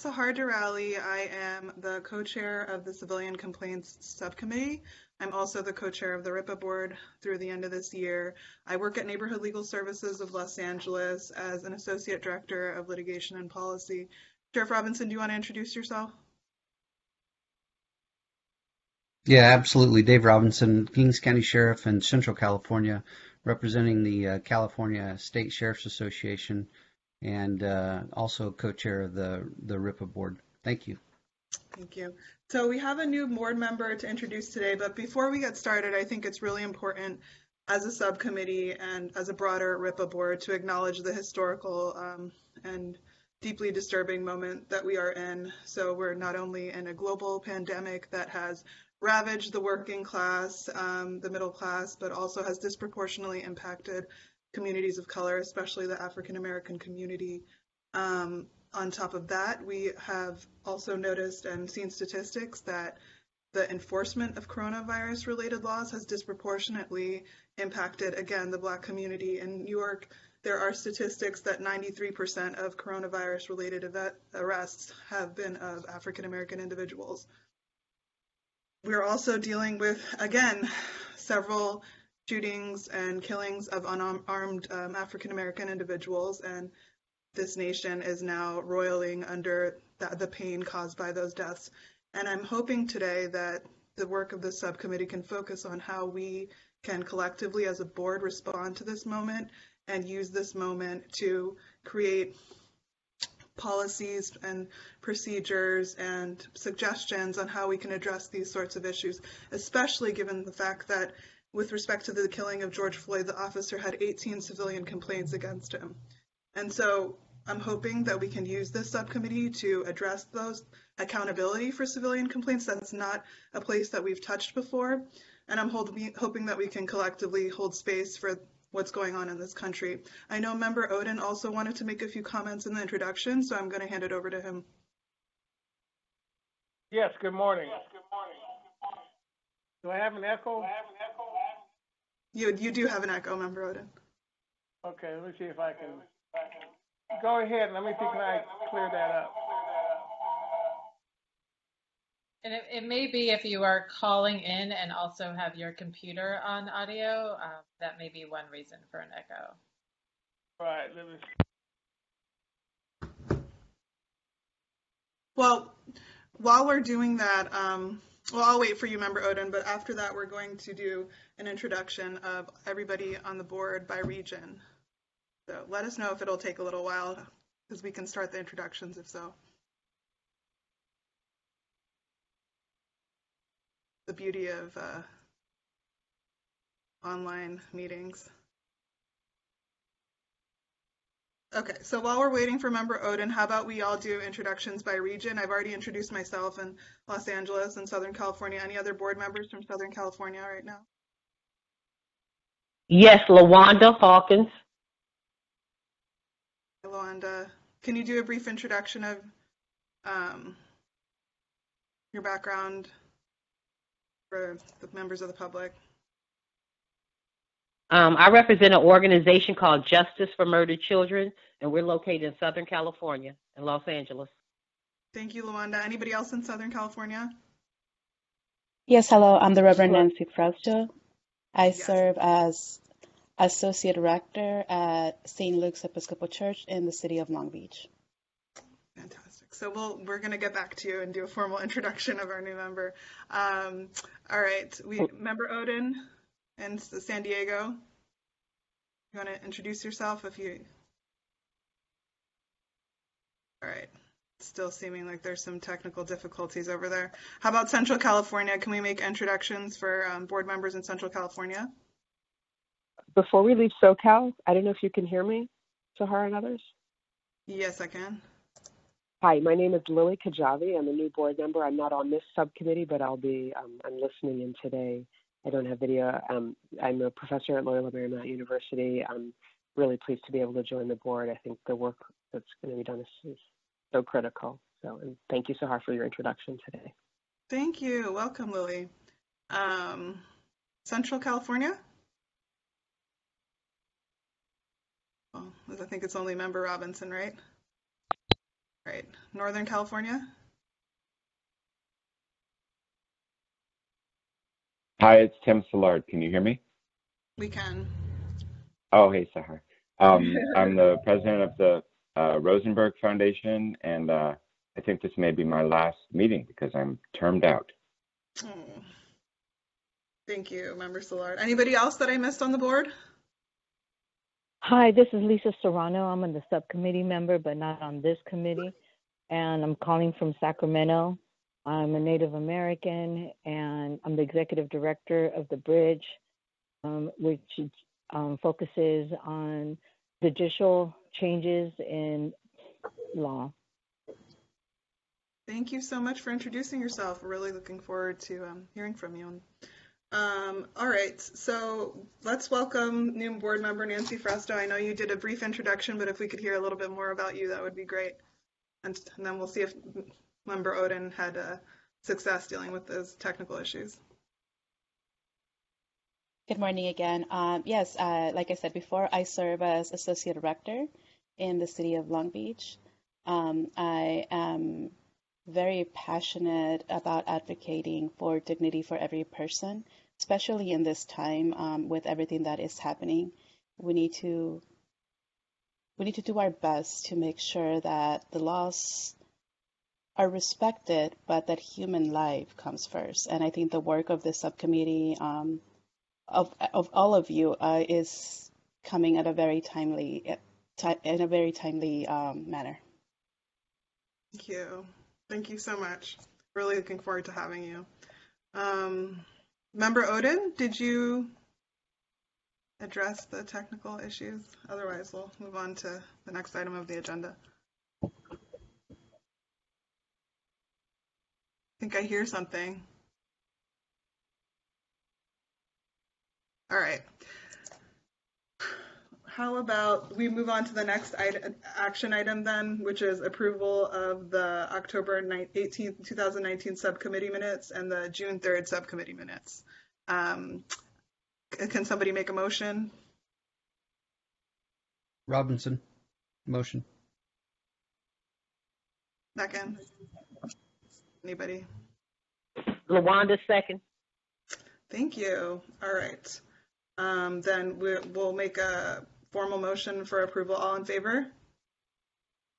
Sahar Durali. I am the co-chair of the Civilian Complaints Subcommittee. I'm also the co-chair of the RIPA board through the end of this year. I work at Neighborhood Legal Services of Los Angeles as an associate director of litigation and policy. Sheriff Robinson, do you want to introduce yourself? Yeah, absolutely. Dave Robinson, Kings County Sheriff in Central California, representing the California State Sheriff's Association, and also co-chair of the RIPA board. Thank you. Thank you. So we have a new board member to introduce today, but before we get started, I think it's really important as a subcommittee and as a broader RIPA board to acknowledge the historical and deeply disturbing moment that we are in. So we're not only in a global pandemic that has ravaged the working class, the middle class, but also has disproportionately impacted communities of color, especially the African American community. On top of that, we have also noticed and seen statistics that the enforcement of coronavirus related laws has disproportionately impacted, again, the Black community. In New York, there are statistics that 93% of coronavirus related arrests have been of African American individuals. We're also dealing with, again, several shootings and killings of unarmed African American individuals, and this nation is now roiling under the pain caused by those deaths. And I'm hoping today that the work of the subcommittee can focus on how we can collectively as a board respond to this moment and use this moment to create policies and procedures and suggestions on how we can address these sorts of issues, especially given the fact that with respect to the killing of George Floyd, the officer had 18 civilian complaints against him. And so I'm hoping that we can use this subcommittee to address those accountability for civilian complaints. That's not a place that we've touched before. And I'm hoping that we can collectively hold space for what's going on in this country. I know Member Oden also wanted to make a few comments in the introduction, so I'm going to hand it over to him. Yes, good morning. Do I have an echo? You do have an echo, Member Oden. Okay, let me see if I can. Go ahead. Let me see, can I clear that up? And it may be if you are calling in and also have your computer on audio, that may be one reason for an echo. All right, let me. Well, while we're doing that, well, I'll wait for you, Member Oden, but after that, we're going to do an introduction of everybody on the board by region. So let us know if it'll take a little while, because we can start the introductions if so. The beauty of online meetings. Okay, so while we're waiting for Member Oden, how about we all do introductions by region? I've already introduced myself in Los Angeles and Southern California. Any other board members from Southern California right now? Yes, LaWanda Hawkins. LaWanda, can you do a brief introduction of your background for the members of the public? I represent an organization called Justice for Murdered Children, and we're located in Southern California, in Los Angeles. Thank you, LaWanda. Anybody else in Southern California? Yes, hello. I'm the Reverend Nancy Frausto. I serve as Associate Director at St. Luke's Episcopal Church in the city of Long Beach. Fantastic. So we're going to get back to you and do a formal introduction of our new member. All right, Member Oden in San Diego. You want to introduce yourself if you... All right. Still seeming like there's some technical difficulties over there. How about Central California? Can we make introductions for board members in Central California? Before we leave SoCal, I don't know if you can hear me, Sahar and others. Yes, I can. Hi, my name is Lily Kajavi. I'm a new board member. I'm not on this subcommittee, but I'm listening in today. I don't have video. I'm a professor at Loyola Marymount University. I'm really pleased to be able to join the board. I think the work that's going to be done is so critical. So, and thank you, Sahar, for your introduction today. Thank you. Welcome, Lily. Central California? Well, I think it's only Member Robinson, right? All right, Northern California? Hi, it's Tim Szilard. Can you hear me? We can. Oh, hey, Sahar. I'm the president of the Rosenberg Foundation, and I think this may be my last meeting because I'm termed out. Oh, thank you, Member Szilard. Anybody else that I missed on the board? Hi, this is Lisa Serrano. I'm on the subcommittee member, but not on this committee. And I'm calling from Sacramento. I'm a Native American, and I'm the executive director of the Bridge, which focuses on judicial changes in law. Thank you so much for introducing yourself. We're really looking forward to hearing from you. All right, so let's welcome new board member Nancy Frausto. I know you did a brief introduction, but if we could hear a little bit more about you, that would be great. And then we'll see if Member Oden had success dealing with those technical issues. Good morning again. Yes, like I said before, I serve as Associate Director in the City of Long Beach. I am very passionate about advocating for dignity for every person, especially in this time with everything that is happening. We need to do our best to make sure that the laws are respected, but that human life comes first. And I think the work of this subcommittee, of all of you, is coming at a very timely, manner. Thank you. Thank you so much. Really looking forward to having you. Member Oden, did you address the technical issues? Otherwise, we'll move on to the next item of the agenda. I think I hear something. All right. How about we move on to the next action item then, which is approval of the October 18th, 2019 subcommittee minutes and the June 3rd subcommittee minutes. Can somebody make a motion? Robinson, motion. Second? Anybody? LaWanda, second. Thank you. All right. Then we'll make a formal motion for approval. All in favor?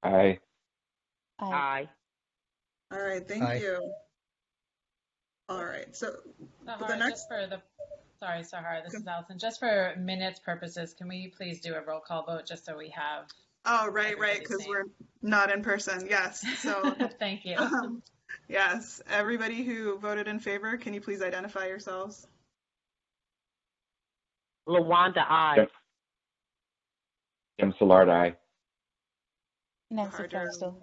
Aye. Aye. All right. Thank Aye. you. All right. So Sahar, the next. just for the, sorry, Sahar, this is Allison. Just for minutes purposes, can we please do a roll call vote just so we have? Oh, right, everybody's because name? we're not in person. Yes. So Thank you. yes, everybody who voted in favor, can you please identify yourselves? LaWanda, aye. Tim Szilard, aye. Nancy Harder. Frausto.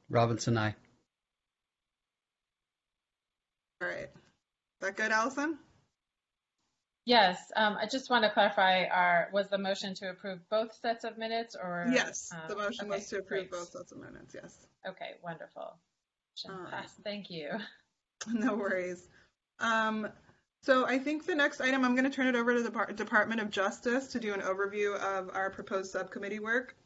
Robinson, aye. All right. Is that good, Allison? Yes, I just want to clarify, was the motion to approve both sets of minutes or? Yes, the motion okay, was to approve great. both sets of minutes, yes. Okay, wonderful. Motion All right. passed. Thank you. No worries. So I think the next item, I'm going to turn it over to the Department of Justice to do an overview of our proposed subcommittee work.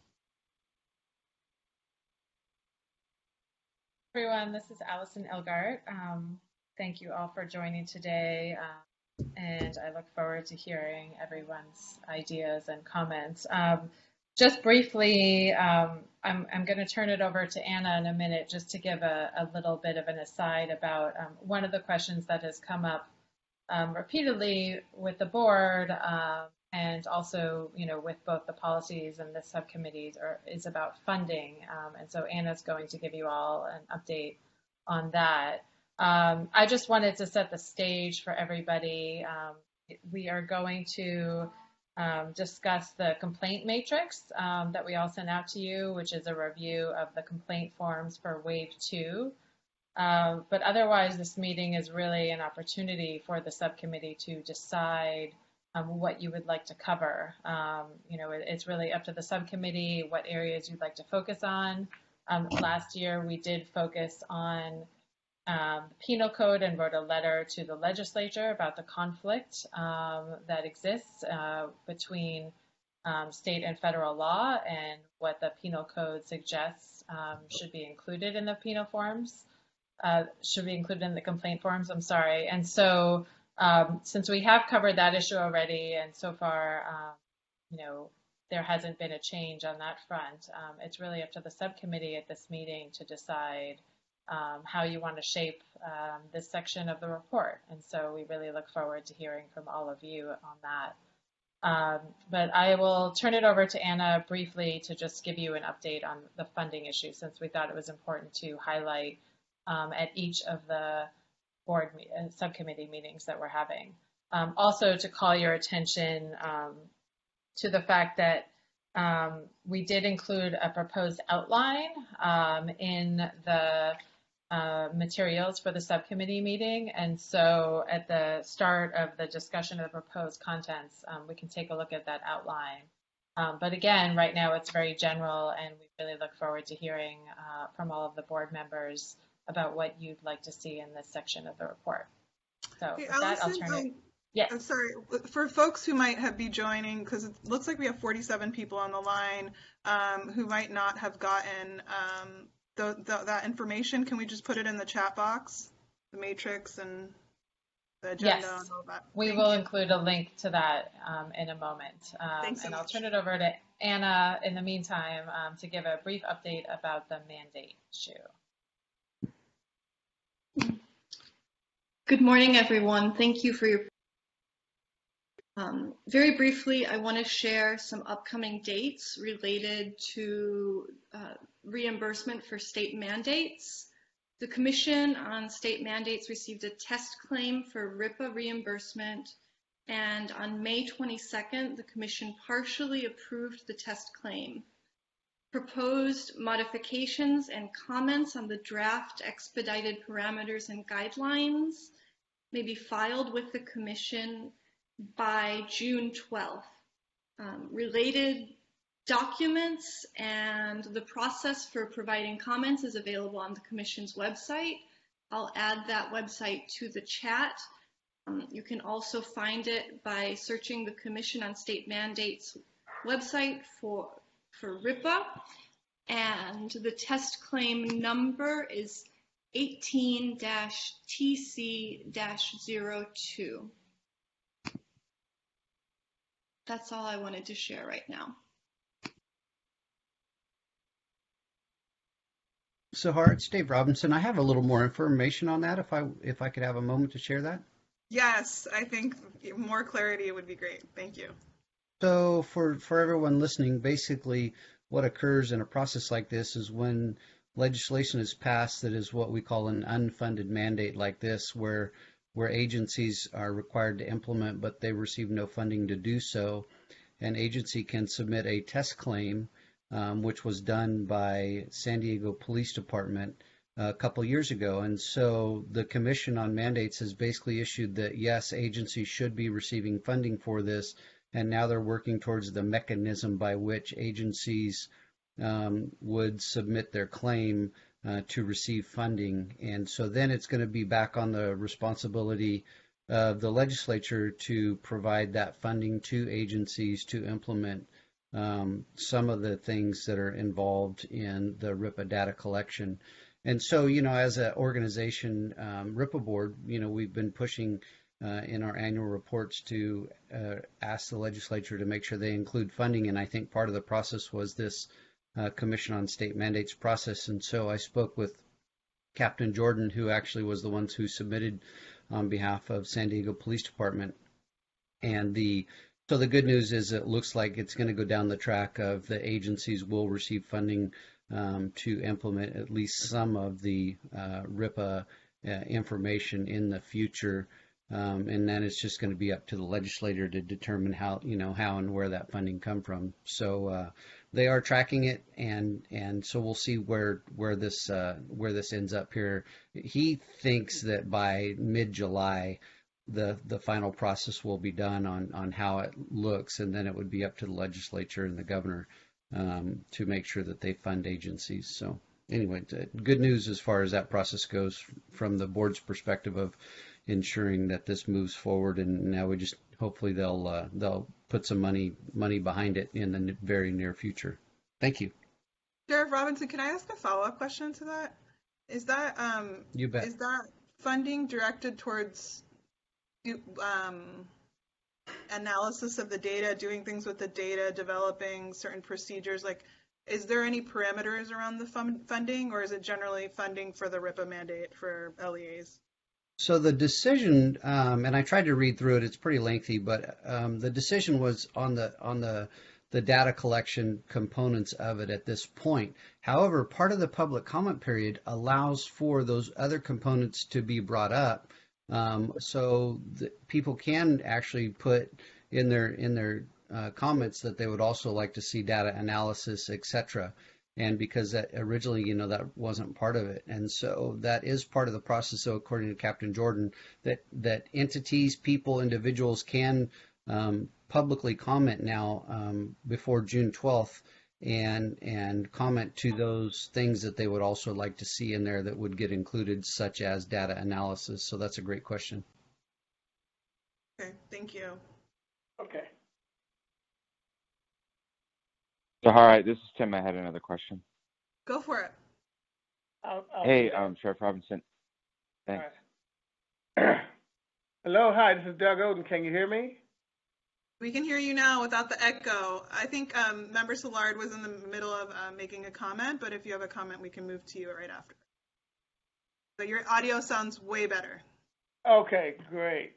Everyone, this is Allison Elgart. Thank you all for joining today, and I look forward to hearing everyone's ideas and comments. Just briefly, I'm going to turn it over to Anna in a minute just to give a little bit of an aside about one of the questions that has come up repeatedly with the board and also, with both the policies and the subcommittees is about funding. And so Anna's going to give you all an update on that. I just wanted to set the stage for everybody. We are going to discuss the complaint matrix that we all sent out to you, which is a review of the complaint forms for Wave 2. But otherwise, this meeting is really an opportunity for the subcommittee to decide what you would like to cover. It's really up to the subcommittee what areas you'd like to focus on. Last year, we did focus on the penal code and wrote a letter to the legislature about the conflict that exists between state and federal law and what the penal code suggests should be included in the penal forms, should be included in the complaint forms, I'm sorry. And so since we have covered that issue already, and so far, there hasn't been a change on that front, it's really up to the subcommittee at this meeting to decide how you want to shape this section of the report. And so we really look forward to hearing from all of you on that. But I will turn it over to Anna briefly to just give you an update on the funding issue, since we thought it was important to highlight at each of the board and subcommittee meetings that we're having. Also to call your attention to the fact that we did include a proposed outline in the materials for the subcommittee meeting. And so at the start of the discussion of the proposed contents, we can take a look at that outline. But again, right now it's very general, and we really look forward to hearing from all of the board members about what you'd like to see in this section of the report. So Hey, with that, I'll Allison, turn it. Yes. I'm sorry, for folks who might be joining, because it looks like we have 47 people on the line who might not have gotten that information, can we just put it in the chat box, the matrix and the agenda Yes, and all that? we Thank will you. include a link to that in a moment. Thanks so And I'll much. turn it over to Anna in the meantime to give a brief update about the mandate issue. Good morning, everyone. Thank you for your. Very briefly, I want to share some upcoming dates related to reimbursement for state mandates. The Commission on State Mandates received a test claim for RIPA reimbursement, and on May 22nd, the Commission partially approved the test claim. Proposed modifications and comments on the draft expedited parameters and guidelines may be filed with the Commission by June 12th. Related documents and the process for providing comments is available on the Commission's website. I'll add that website to the chat. You can also find it by searching the Commission on State Mandates website for RIPA, and the test claim number is 18-TC-02. That's all I wanted to share right now. Sahar, it's Dave Robinson. I have a little more information on that if I could have a moment to share that. Yes, I think more clarity would be great. Thank you. So for everyone listening, basically what occurs in a process like this is when legislation is passed that is what we call an unfunded mandate like this, where agencies are required to implement but they receive no funding to do so, an agency can submit a test claim, which was done by San Diego Police Department a couple years ago. And so the Commission on Mandates has basically issued that, yes, agencies should be receiving funding for this, and now they're working towards the mechanism by which agencies would submit their claim to receive funding. And so then it's going to be back on the responsibility of the legislature to provide that funding to agencies to implement some of the things that are involved in the RIPA data collection. And so, as an organization, RIPA board, we've been pushing in our annual reports to ask the legislature to make sure they include funding. And I think part of the process was this Commission on State Mandates process. And so I spoke with Captain Jordan, who actually was the ones who submitted on behalf of San Diego Police Department. And so the good news is it looks like it's going to go down the track of the agencies will receive funding to implement at least some of the RIPA information in the future. And then it's just going to be up to the legislator to determine how and where that funding come from. So they are tracking it, and so we'll see where this ends up here. He thinks that by mid-July, the final process will be done on how it looks, and then it would be up to the legislature and the governor to make sure that they fund agencies. So anyway, good news as far as that process goes from the board's perspective of ensuring that this moves forward, and now we just hopefully they'll put some money behind it in the very near future. Thank you. Sheriff Robinson, can I ask a follow-up question to that? Is that You bet. is that funding directed towards analysis of the data, doing things with the data, developing certain procedures? Like, is there any parameters around the funding, or is it generally funding for the RIPA mandate for LEAs? So the decision, and I tried to read through it. It's pretty lengthy, but the decision was on the data collection components of it at this point. However, part of the public comment period allows for those other components to be brought up, so that people can actually put in their comments that they would also like to see data analysis, etc. And because that originally, that wasn't part of it. And so that is part of the process. So according to Captain Jordan, that entities, people, individuals can publicly comment now before June 12th and comment to those things that they would also like to see in there that would get included, such as data analysis. So that's a great question. Okay, thank you. Okay. Zahara, this is Tim. I had another question. Go for it. I'll Hey, do that. Sheriff Robinson. Thanks. All right. Hello, hi, this is Doug Oden. Can you hear me? We can hear you now without the echo. I think Member Szilard was in the middle of making a comment, but if you have a comment, we can move to you right after. But your audio sounds way better. Okay, great.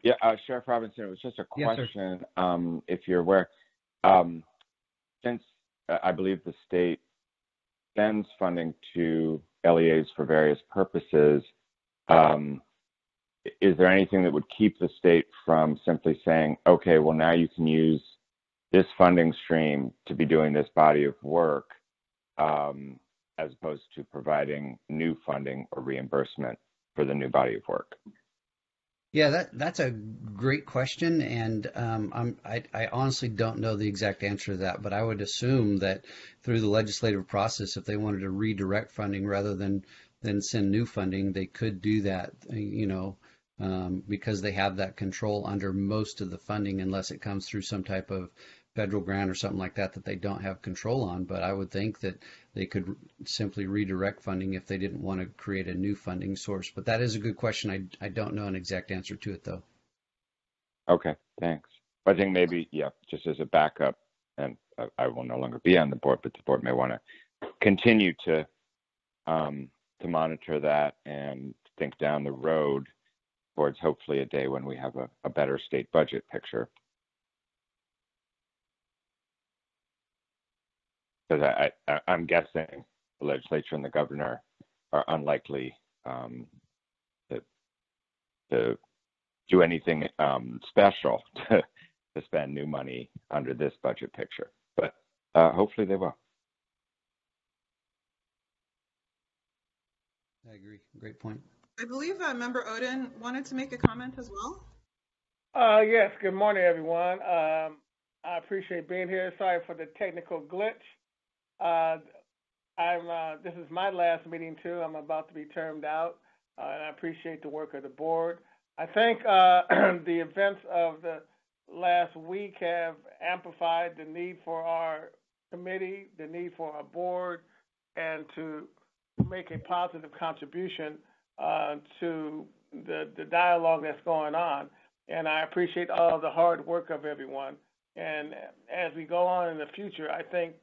Yeah, Sheriff Robinson, it was just a Yes, sir. question, if you're aware. Since I believe the state sends funding to LEAs for various purposes, is there anything that would keep the state from simply saying, okay, well, now you can use this funding stream to be doing this body of work, as opposed to providing new funding or reimbursement for the new body of work? Yeah, that's a great question, and I honestly don't know the exact answer to that, but I would assume that through the legislative process, if they wanted to redirect funding rather than send new funding, they could do that, because they have that control under most of the funding, unless it comes through some type of federal grant or something like that they don't have control on. But I would think that they could simply redirect funding if they didn't want to create a new funding source. But that is a good question. I don't know an exact answer to it, though. Okay, thanks. I think maybe, yeah, just as a backup, and I will no longer be on the board, but the board may want to continue to monitor that and think down the road towards hopefully a day when we have a better state budget picture. Because I'm guessing the legislature and the governor are unlikely to do anything special to spend new money under this budget picture. But hopefully they will. I agree. Great point. I believe Member Oden wanted to make a comment as well. Yes, good morning, everyone. I appreciate being here. Sorry for the technical glitch. This is my last meeting too. I'm about to be termed out, and I appreciate the work of the board. I think the events of the last week have amplified the need for our committee, the need for our board, and to make a positive contribution to the dialogue that's going on. And I appreciate all the hard work of everyone. And as we go on in the future, I think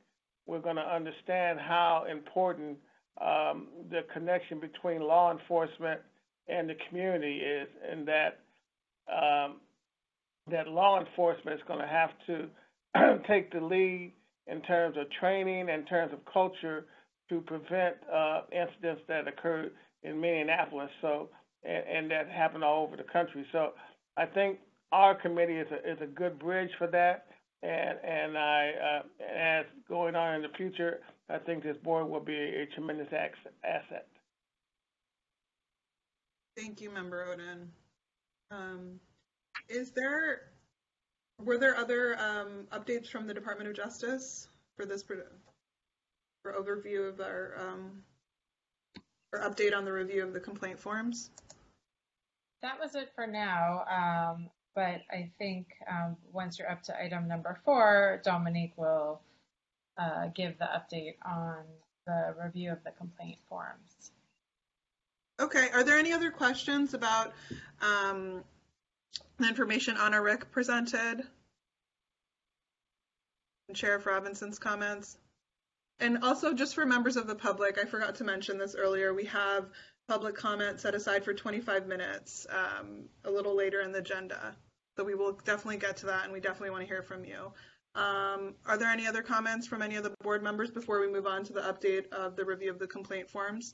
we're going to understand how important the connection between law enforcement and the community is, and that that law enforcement is going to have to take the lead in terms of training, in terms of culture, to prevent incidents that occurred in Minneapolis, and that happened all over the country. So I think our committee is a good bridge for that. And as going on in the future, I think this board will be a tremendous asset. Thank you, Member Oden. Were there other updates from the Department of Justice for this for overview of our or update on the review of the complaint forms? That was it for now. But I think once you're up to item number 4, Dominique will give the update on the review of the complaint forms. Okay, are there any other questions about the information Anna Rick presented? And Sheriff Robinson's comments? And also, just for members of the public, I forgot to mention this earlier, we have public comment set aside for 25 minutes a little later in the agenda. So we will definitely get to that, and we definitely want to hear from you. Are there any other comments from any of the board members before we move on to the update of the review of the complaint forms?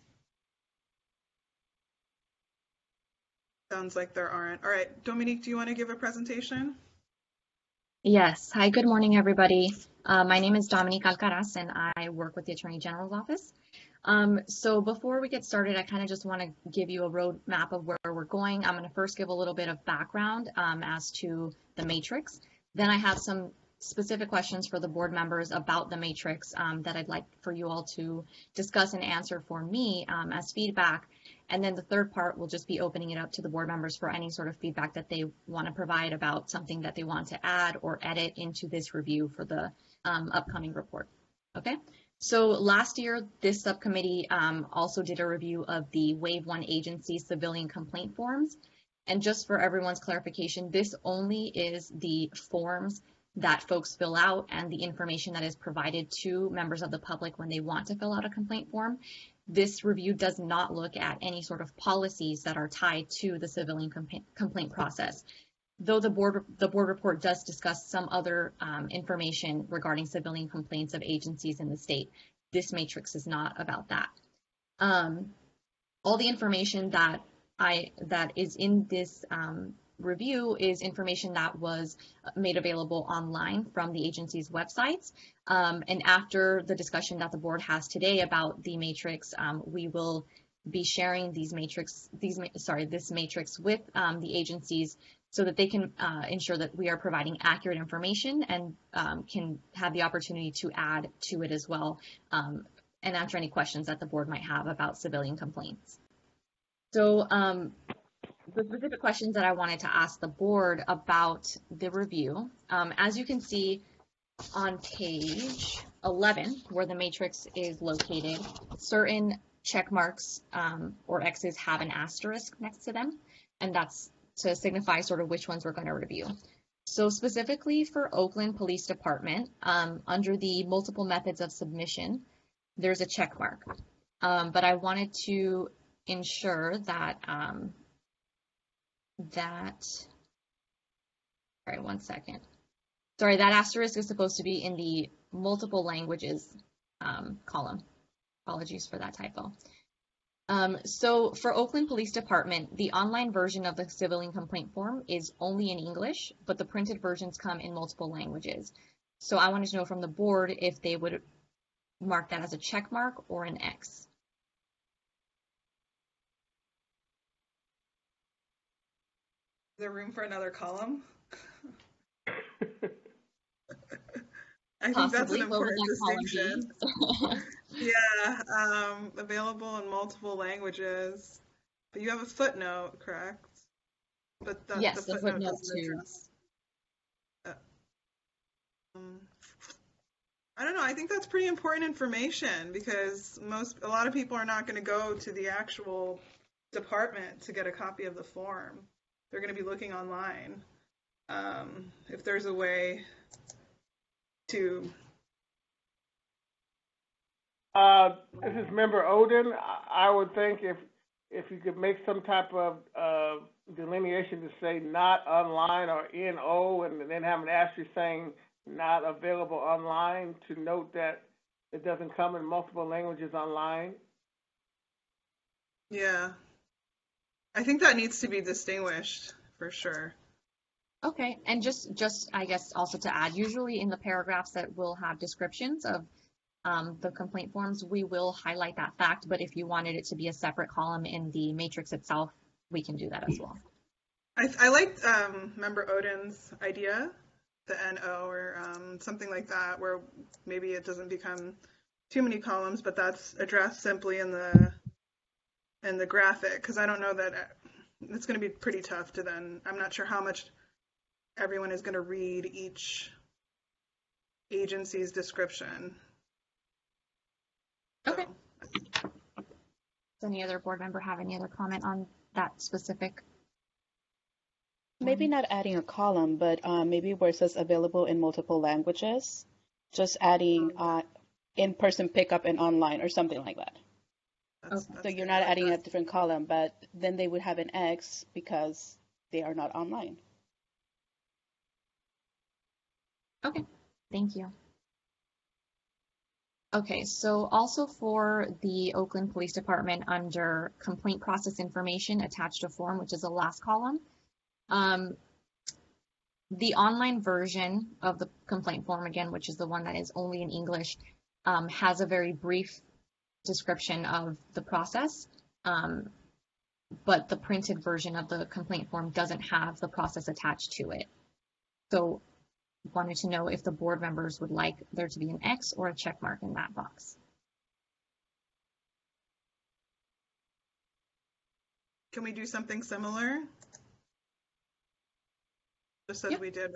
Sounds like there aren't. All right, Dominique, do you want to give a presentation? Yes. Hi, good morning, everybody. My name is Dominique Alcaraz, and I work with the Attorney General's office. So before we get started, I kind of just want to give you a roadmap of where we're going. I'm going to first give a little bit of background as to the matrix. Then I have some specific questions for the board members about the matrix that I'd like for you all to discuss and answer for me as feedback. And then the third part will just be opening it up to the board members for any sort of feedback that they want to provide about something that they want to add or edit into this review for the upcoming report. Okay, so last year, this subcommittee also did a review of the Wave 1 agency civilian complaint forms. And just for everyone's clarification, this only is the forms that folks fill out and the information that is provided to members of the public when they want to fill out a complaint form. This review does not look at any sort of policies that are tied to the civilian complaint process. Though the board report does discuss some other information regarding civilian complaints of agencies in the state, this matrix is not about that. All the information that is in this review is information that was made available online from the agency's websites. And after the discussion that the board has today about the matrix, we will be sharing this matrix with the agencies so that they can ensure that we are providing accurate information and can have the opportunity to add to it as well and answer any questions that the board might have about civilian complaints. So the specific questions that I wanted to ask the board about the review, as you can see on page 11, where the matrix is located, certain check marks or X's have an asterisk next to them, and that's to signify sort of which ones we're going to review. So specifically for Oakland Police Department, under the multiple methods of submission, there's a check mark. But I wanted to ensure that sorry, one second. Sorry, that asterisk is supposed to be in the multiple languages column. Apologies for that typo. So for Oakland Police Department, the online version of the civilian complaint form is only in English, but the printed versions come in multiple languages. So I wanted to know from the board if they would mark that as a check mark or an X. Is there room for another column? I think that's an important distinction. Yeah, available in multiple languages. But you have a footnote, correct? But yes, the footnote doesn't address. I don't know. I think that's pretty important information because a lot of people are not going to go to the actual department to get a copy of the form. They're going to be looking online. If there's a way to. This is Member Oden. I would think if you could make some type of delineation to say not online or NO and then have an asterisk saying not available online to note that it doesn't come in multiple languages online. Yeah. I think that needs to be distinguished for sure. Okay, and just I guess also to add, usually in the paragraphs that will have descriptions of the complaint forms, we will highlight that fact, but if you wanted it to be a separate column in the matrix itself, we can do that as well. I liked Member Oden's idea, the NO or something like that, where maybe it doesn't become too many columns, but that's addressed simply in the graphic, because I don't know that it's going to be pretty tough to then, I'm not sure how much everyone is going to read each agency's description. Okay. Does any other board member have any other comment on that specific? Maybe not adding a column, but maybe where it says available in multiple languages, just adding in-person pickup and online or something like that. So you're not adding a different column, but then they would have an X because they are not online. Okay, thank you. Okay, so also for the Oakland Police Department under complaint process information attached to form, which is the last column, the online version of the complaint form, again, which is the one that is only in English, has a very brief description of the process, but the printed version of the complaint form doesn't have the process attached to it. So wanted to know if the board members would like there to be an X or a check mark in that box. Can we do something similar? Just as we did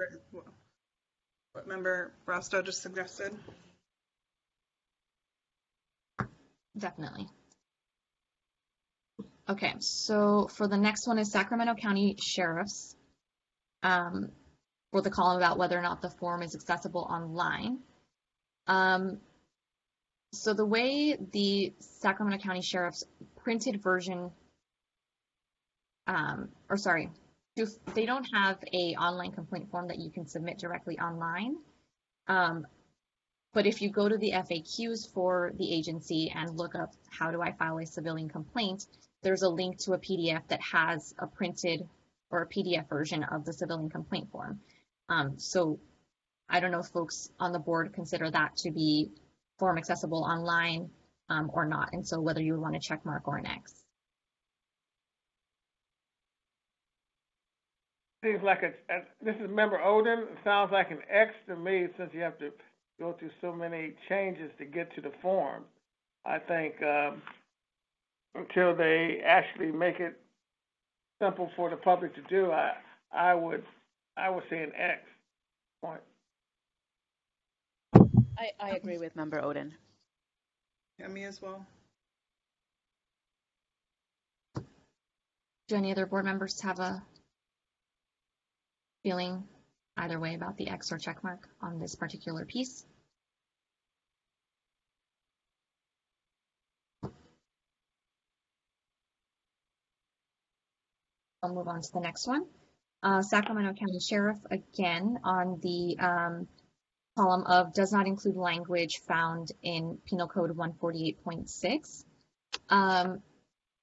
what member Rostow just suggested. Definitely. Okay, so for the next one is Sacramento County Sheriff's. For the column about whether or not the form is accessible online. So the way the Sacramento County Sheriff's printed version, they don't have a online complaint form that you can submit directly online. But if you go to the FAQs for the agency and look up how do I file a civilian complaint, there's a link to a PDF that has a printed or a PDF version of the civilian complaint form. So I don't know if folks on the board consider that to be form accessible online or not, and so whether you would want a check mark or an X. Seems like this is Member Oden. It sounds like an X to me since you have to go through so many changes to get to the form. I think until they actually make it simple for the public to do, I would say an X point. I agree with Member Oden. Yeah, me as well. Do any other board members have a feeling either way about the X or check mark on this particular piece? I'll move on to the next one. Sacramento County Sheriff, again, on the column of does not include language found in Penal Code 148.6.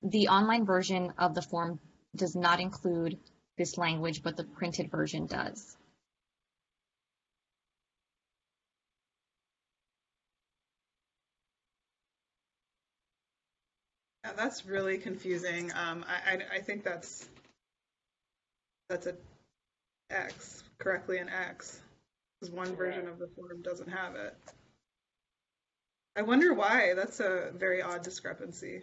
The online version of the form does not include this language, but the printed version does. Yeah, that's really confusing. I think that's an X, correctly an X, because one version of the form doesn't have it. I wonder why. That's a very odd discrepancy.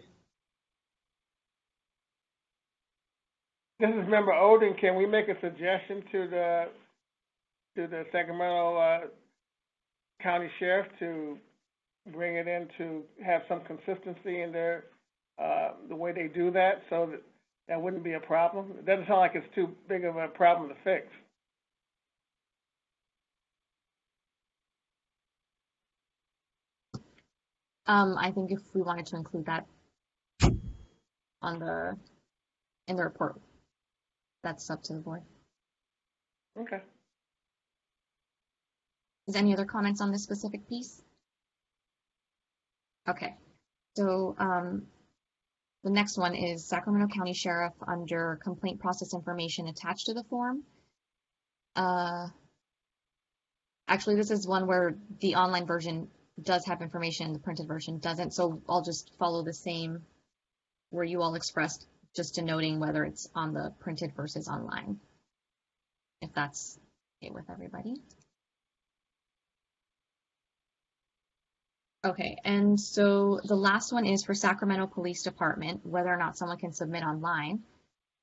This is Member Oden. Can we make a suggestion to the Sacramento County Sheriff to bring it in to have some consistency in their the way they do that, so that wouldn't be a problem? It doesn't sound like it's too big of a problem to fix. I think if we wanted to include that in the report, that's up to the board. Okay. Is any other comments on this specific piece? Okay, so the next one is Sacramento County Sheriff under complaint process information attached to the form. Actually, this is one where the online version does have information, the printed version doesn't, so I'll just follow the same where you all expressed, just denoting whether it's on the printed versus online, if that's okay with everybody. Okay, and so the last one is for Sacramento Police Department, whether or not someone can submit online.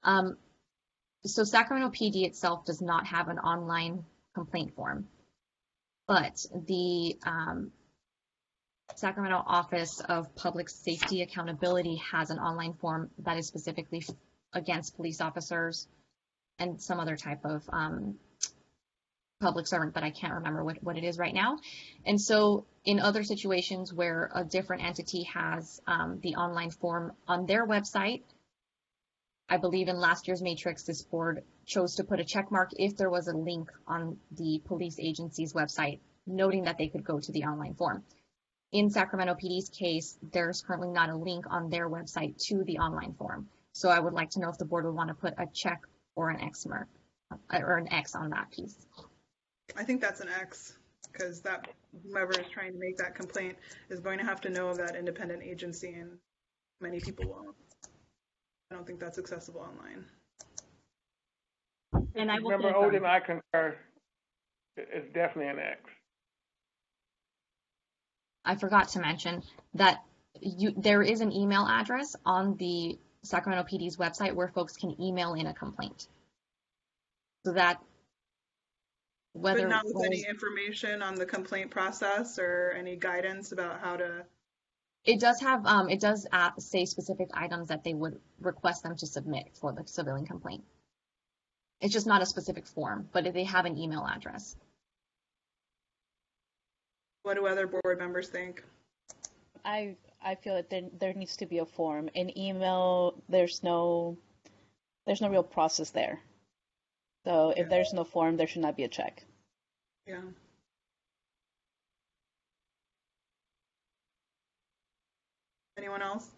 So Sacramento PD itself does not have an online complaint form, but the Sacramento Office of Public Safety Accountability has an online form that is specifically against police officers and some other type of public servant, but I can't remember what it is right now. And so in other situations where a different entity has the online form on their website, I believe in last year's matrix, this board chose to put a check mark if there was a link on the police agency's website, noting that they could go to the online form. In Sacramento PD's case, there's currently not a link on their website to the online form. So I would like to know if the board would want to put a check or an X mark or an X on that piece. I think that's an X, because that whoever is trying to make that complaint is going to have to know of that independent agency, and many people won't. I don't think that's accessible online. And I will Member Oden, I concur. It's definitely an X. I forgot to mention that there is an email address on the Sacramento PD's website where folks can email in a complaint. So that whether but not with any information on the complaint process or any guidance about how to. It does have it does say specific items that they would request them to submit for the civilian complaint. It's just not a specific form, but they have an email address. What do other board members think? I feel that there needs to be a form. In email, there's no real process there. So if there's no form, there should not be a check. Yeah. Anyone else?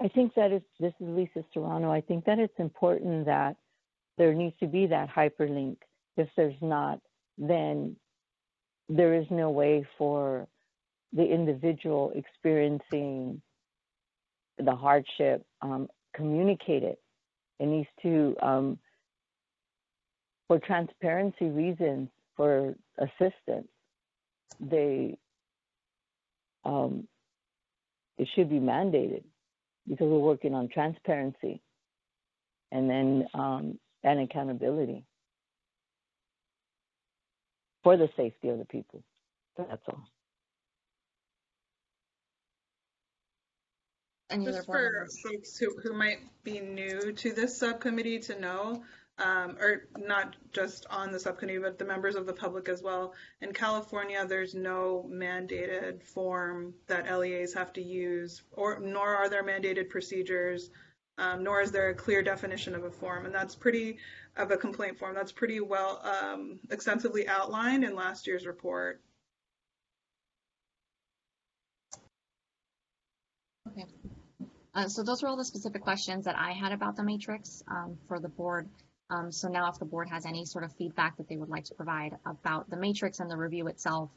I think that this is Lisa Serrano. I think that it's important that there needs to be that hyperlink. If there's not, then there is no way for the individual experiencing the hardship communicate it. It needs to, for transparency reasons, for assistance, it should be mandated because we're working on transparency and then and accountability for the safety of the people. That's all. Just for folks who might be new to this subcommittee to know, or not just on the subcommittee, but the members of the public as well. In California, there's no mandated form that LEAs have to use, nor are there mandated procedures, nor is there a clear definition of a form. And that's of a complaint form. That's pretty well extensively outlined in last year's report. Okay. So those were all the specific questions that I had about the matrix for the board. So now if the board has any sort of feedback that they would like to provide about the matrix and the review itself,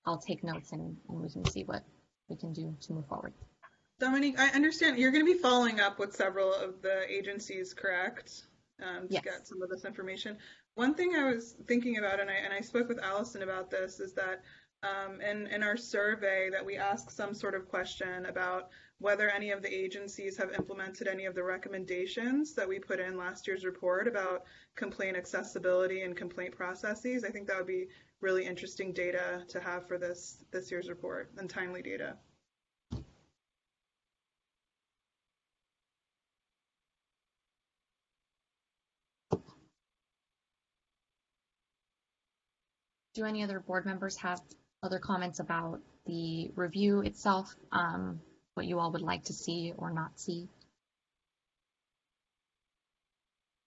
I'll take notes and we can see what we can do to move forward. Dominique, I understand you're going to be following up with several of the agencies, correct? To Yes. Get some of this information. One thing I was thinking about, and I spoke with Allison about this, is that in our survey that we ask some sort of question about whether any of the agencies have implemented any of the recommendations that we put in last year's report about complaint accessibility and complaint processes. I think that would be really interesting data to have for this year's report, and timely data. Do any other board members have other comments about the review itself, what you all would like to see or not see?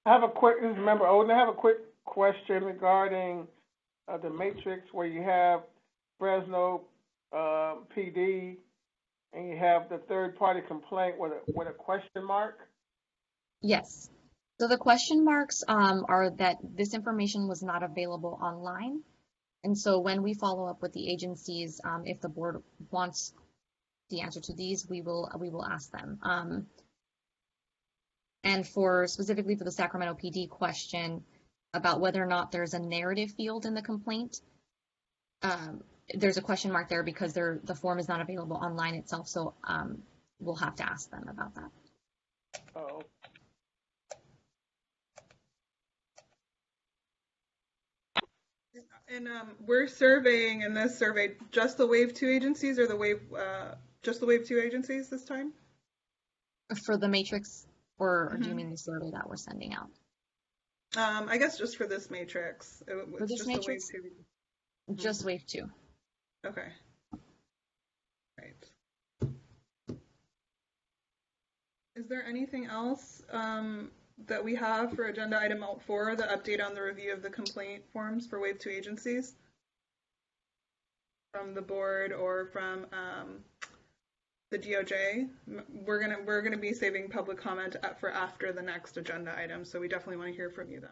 This is Member Oden. I have a quick question regarding the matrix where you have Fresno PD and you have the third-party complaint with a question mark. Yes. So the question marks are that this information was not available online. And so when we follow up with the agencies, if the board wants the answer to these, we will ask them. And specifically for the Sacramento PD question about whether or not there's a narrative field in the complaint, there's a question mark there because the form is not available online itself. So we'll have to ask them about that. Oh. And we're surveying in this survey just the Wave 2 agencies, or just the Wave 2 agencies this time? For the matrix, or do you mean the survey that we're sending out? I guess just for this matrix. For this matrix? The Wave 2. Just Wave 2. Okay. Right. Is there anything else that we have for agenda item 4, the update on the review of the complaint forms for Wave 2 agencies from the board or from the DOJ? We're gonna be saving public comment for after the next agenda item, so we definitely want to hear from you then.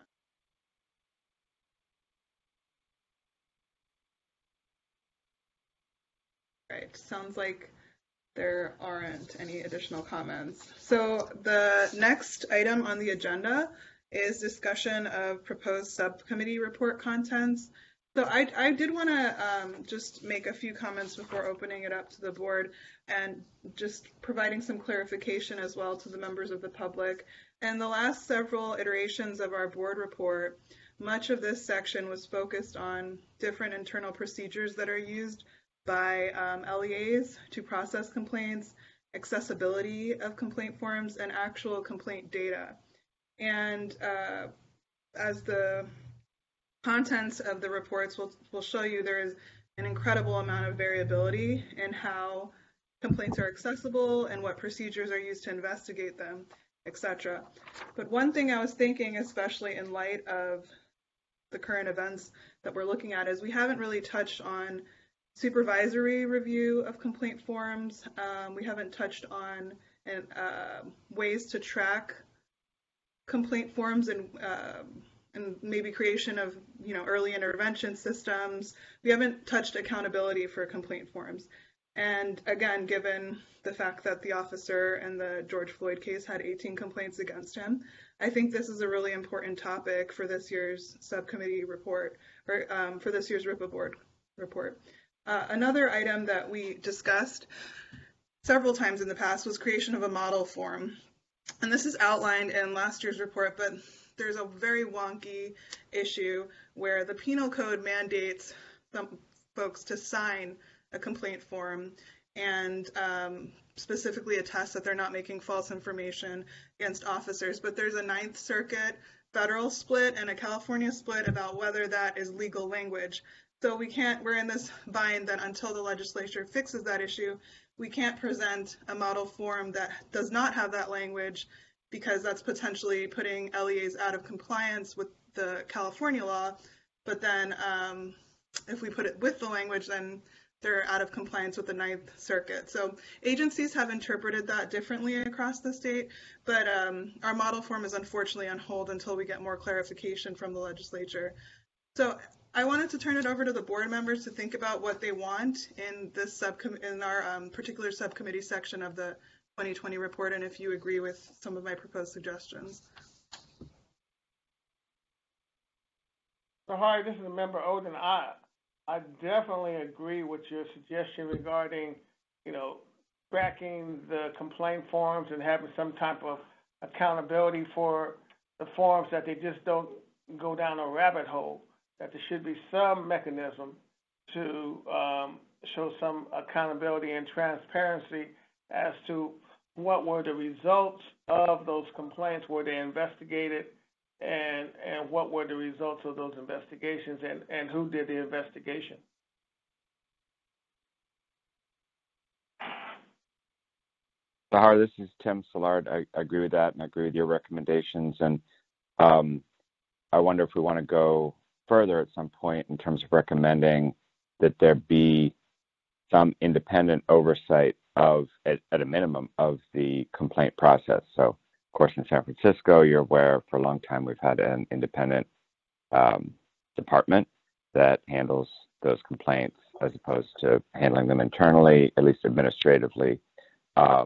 Right, sounds like there aren't any additional comments. So the next item on the agenda is discussion of proposed subcommittee report contents. So I did want to just make a few comments before opening it up to the board and just providing some clarification as well to the members of the public. And the last several iterations of our board report, much of this section was focused on different internal procedures that are used by LEAs to process complaints, accessibility of complaint forms, and actual complaint data. And as the contents of the reports will show you, there is an incredible amount of variability in how complaints are accessible and what procedures are used to investigate them, etc. But one thing I was thinking, especially in light of the current events that we're looking at, is we haven't really touched on supervisory review of complaint forms. We haven't touched on ways to track complaint forms and maybe creation of early intervention systems. We haven't touched accountability for complaint forms. And again, given the fact that the officer in the George Floyd case had 18 complaints against him, I think this is a really important topic for this year's subcommittee report, or for this year's RIPA board report. Another item that we discussed several times in the past was creation of a model form. And this is outlined in last year's report, but there's a very wonky issue where the penal code mandates some folks to sign a complaint form and specifically attest that they're not making false information against officers. But there's a Ninth Circuit federal split and a California split about whether that is legal language. So we're in this bind that until the legislature fixes that issue, we can't present a model form that does not have that language, because that's potentially putting LEAs out of compliance with the California law. But then if we put it with the language, then they're out of compliance with the Ninth Circuit. So agencies have interpreted that differently across the state, but our model form is unfortunately on hold until we get more clarification from the legislature. So I wanted to turn it over to the board members to think about what they want in this in our particular subcommittee section of the 2020 report, and if you agree with some of my proposed suggestions. So, hi, this is Member Oden. I definitely agree with your suggestion regarding, tracking the complaint forms and having some type of accountability for the forms, that they just don't go down a rabbit hole, that there should be some mechanism to show some accountability and transparency as to what were the results of those complaints, were they investigated, and what were the results of those investigations, and who did the investigation. Sahar, this is Tim Szilard. I agree with that, and I agree with your recommendations. And I wonder if we want to go further at some point in terms of recommending that there be some independent oversight of, at a minimum, of the complaint process. So, of course, in San Francisco, you're aware for a long time we've had an independent department that handles those complaints as opposed to handling them internally, at least administratively. I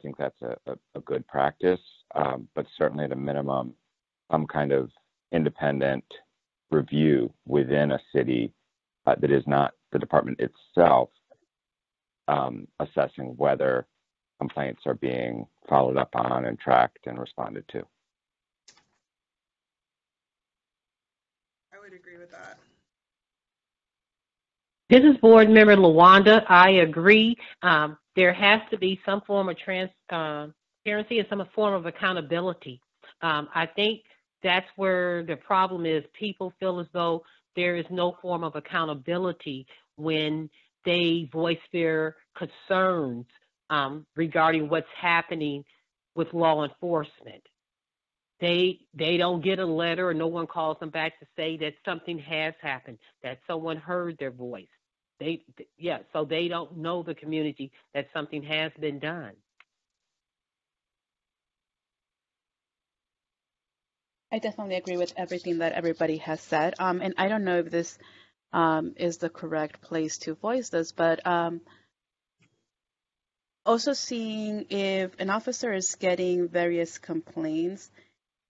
think that's a good practice, but certainly at a minimum, some kind of independent review within a city that is not the department itself assessing whether complaints are being followed up on and tracked and responded to. I would agree with that. This is Board Member Lawanda. I agree. There has to be some form of transparency and some form of accountability. I think that's where the problem is. People feel as though there is no form of accountability when they voice their concerns regarding what's happening with law enforcement. They don't get a letter, or no one calls them back to say that something has happened, that someone heard their voice. So they don't know the community that something has been done. I definitely agree with everything that everybody has said. And I don't know if this is the correct place to voice this, but also seeing if an officer is getting various complaints,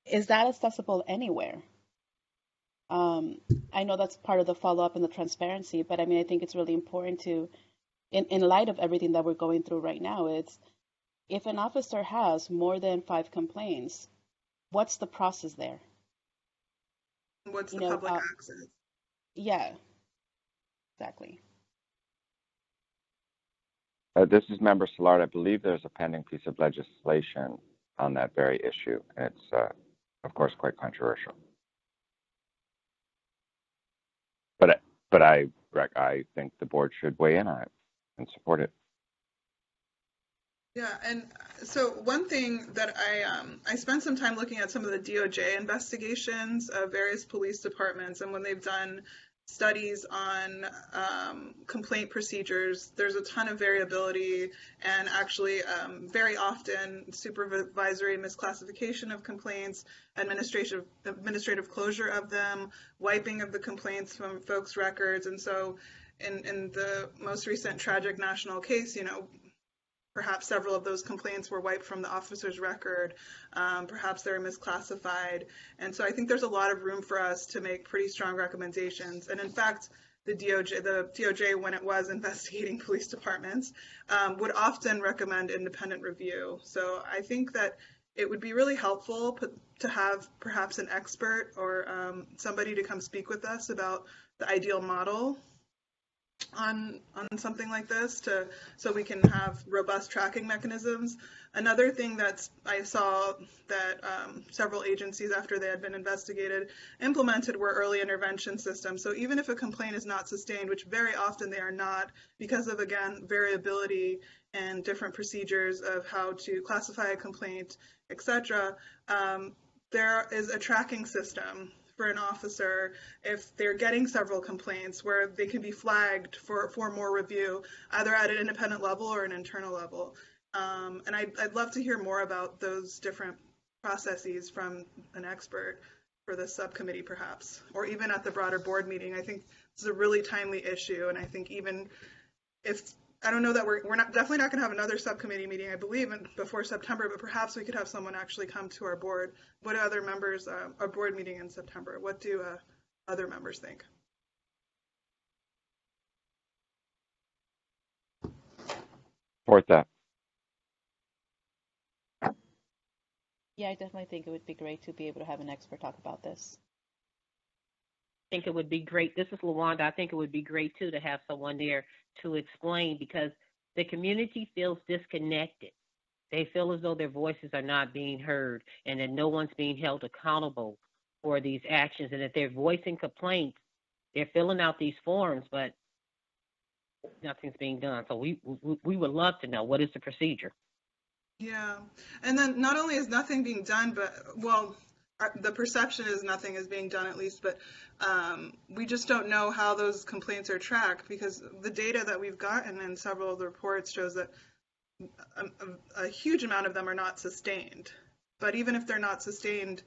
is that accessible anywhere? I know that's part of the follow-up and the transparency, but I mean, I think it's really important to, in light of everything that we're going through right now, it's if an officer has more than 5 complaints, what's the process there? What's the public access? Yeah, exactly. This is Member Szilard. I believe there's a pending piece of legislation on that very issue, and it's, of course, quite controversial. But I think the board should weigh in on it and support it. Yeah, and so one thing that I spent some time looking at some of the DOJ investigations of various police departments, and when they've done studies on complaint procedures, there's a ton of variability, and actually very often supervisory misclassification of complaints, administrative closure of them, wiping of the complaints from folks' records. And so in the most recent tragic national case, perhaps several of those complaints were wiped from the officer's record. Perhaps they're misclassified. And so I think there's a lot of room for us to make pretty strong recommendations. And in fact, the DOJ, when it was investigating police departments, would often recommend independent review. So I think that it would be really helpful to have perhaps an expert or somebody to come speak with us about the ideal model on something like this, so we can have robust tracking mechanisms. Another thing that I saw that several agencies, after they had been investigated, implemented were early intervention systems. So even if a complaint is not sustained, which very often they are not, because of, again, variability and different procedures of how to classify a complaint, etc., there is a tracking system for an officer if they're getting several complaints where they can be flagged for more review, either at an independent level or an internal level. And I'd love to hear more about those different processes from an expert for this subcommittee, perhaps, or even at the broader board meeting. I think this is a really timely issue, and I think even if, I don't know that we're definitely not going to have another subcommittee meeting, I believe, before September, but perhaps we could have someone actually come to our board. What do other members, our board meeting in September, what do other members think? Support that. Yeah, I definitely think it would be great to be able to have an expert talk about this. I think it would be great. This is Lawanda. I think it would be great, too, to have someone there to explain, because the community feels disconnected. They feel as though their voices are not being heard and that no one's being held accountable for these actions, and that they're voicing complaints. They're filling out these forms, but nothing's being done. So we would love to know, what is the procedure? Yeah, and then not only is nothing being done, but, well, the perception is nothing is being done, at least, but we just don't know how those complaints are tracked, because the data that we've gotten in several of the reports shows that a huge amount of them are not sustained. But even if they're not sustained,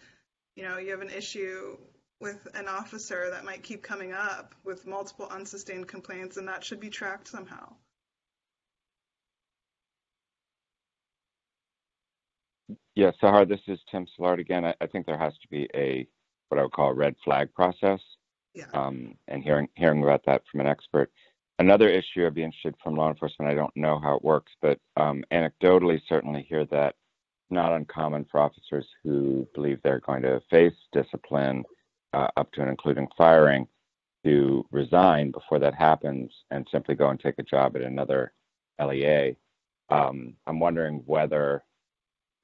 you have an issue with an officer that might keep coming up with multiple unsustained complaints, and that should be tracked somehow. Yeah, Sahar, this is Tim Szilard again. I think there has to be what I would call a red flag process Yeah. And hearing about that from an expert. Another issue I'd be interested from law enforcement, I don't know how it works, but anecdotally certainly hear that it's not uncommon for officers who believe they're going to face discipline up to and including firing to resign before that happens and simply go and take a job at another LEA. I'm wondering whether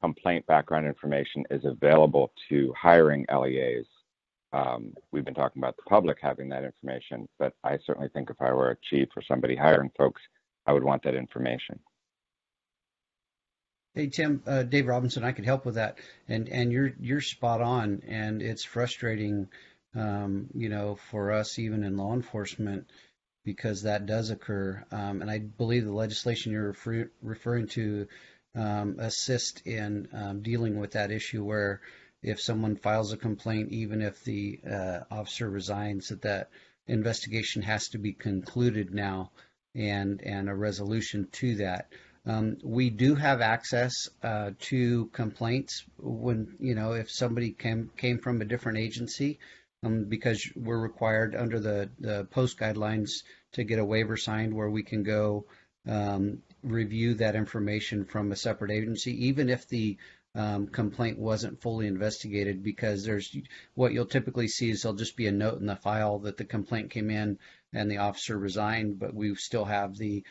complaint background information is available to hiring LEAs. We've been talking about the public having that information, but I certainly think if I were a chief or somebody hiring folks, I would want that information. Hey Tim, Dave Robinson, I could help with that, and you're spot on, and it's frustrating, for us even in law enforcement because that does occur, and I believe the legislation you're referring to assist in dealing with that issue where if someone files a complaint, even if the officer resigns, that investigation has to be concluded now and a resolution to that. We do have access to complaints when, if somebody came from a different agency, because we're required under the post guidelines to get a waiver signed where we can go review that information from a separate agency, even if the complaint wasn't fully investigated, because what you'll typically see is there'll just be a note in the file that the complaint came in and the officer resigned, but we still have the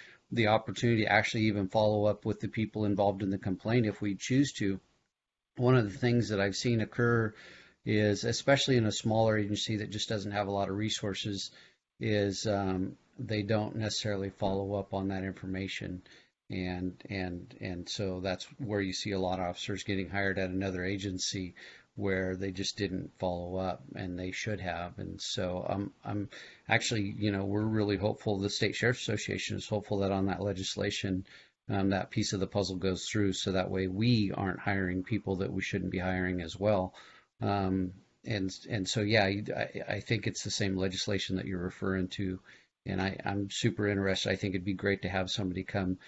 opportunity to actually even follow up with the people involved in the complaint if we choose to. One of the things that I've seen occur is, especially in a smaller agency that just doesn't have a lot of resources, is they don't necessarily follow up on that information. And so that's where you see a lot of officers getting hired at another agency where they just didn't follow up and they should have. And so I'm actually, we're really hopeful. The State Sheriff's Association is hopeful that on that legislation, that piece of the puzzle goes through, so that way we aren't hiring people that we shouldn't be hiring as well. And so, yeah, I think it's the same legislation that you're referring to. And I'm super interested. I think it'd be great to have somebody come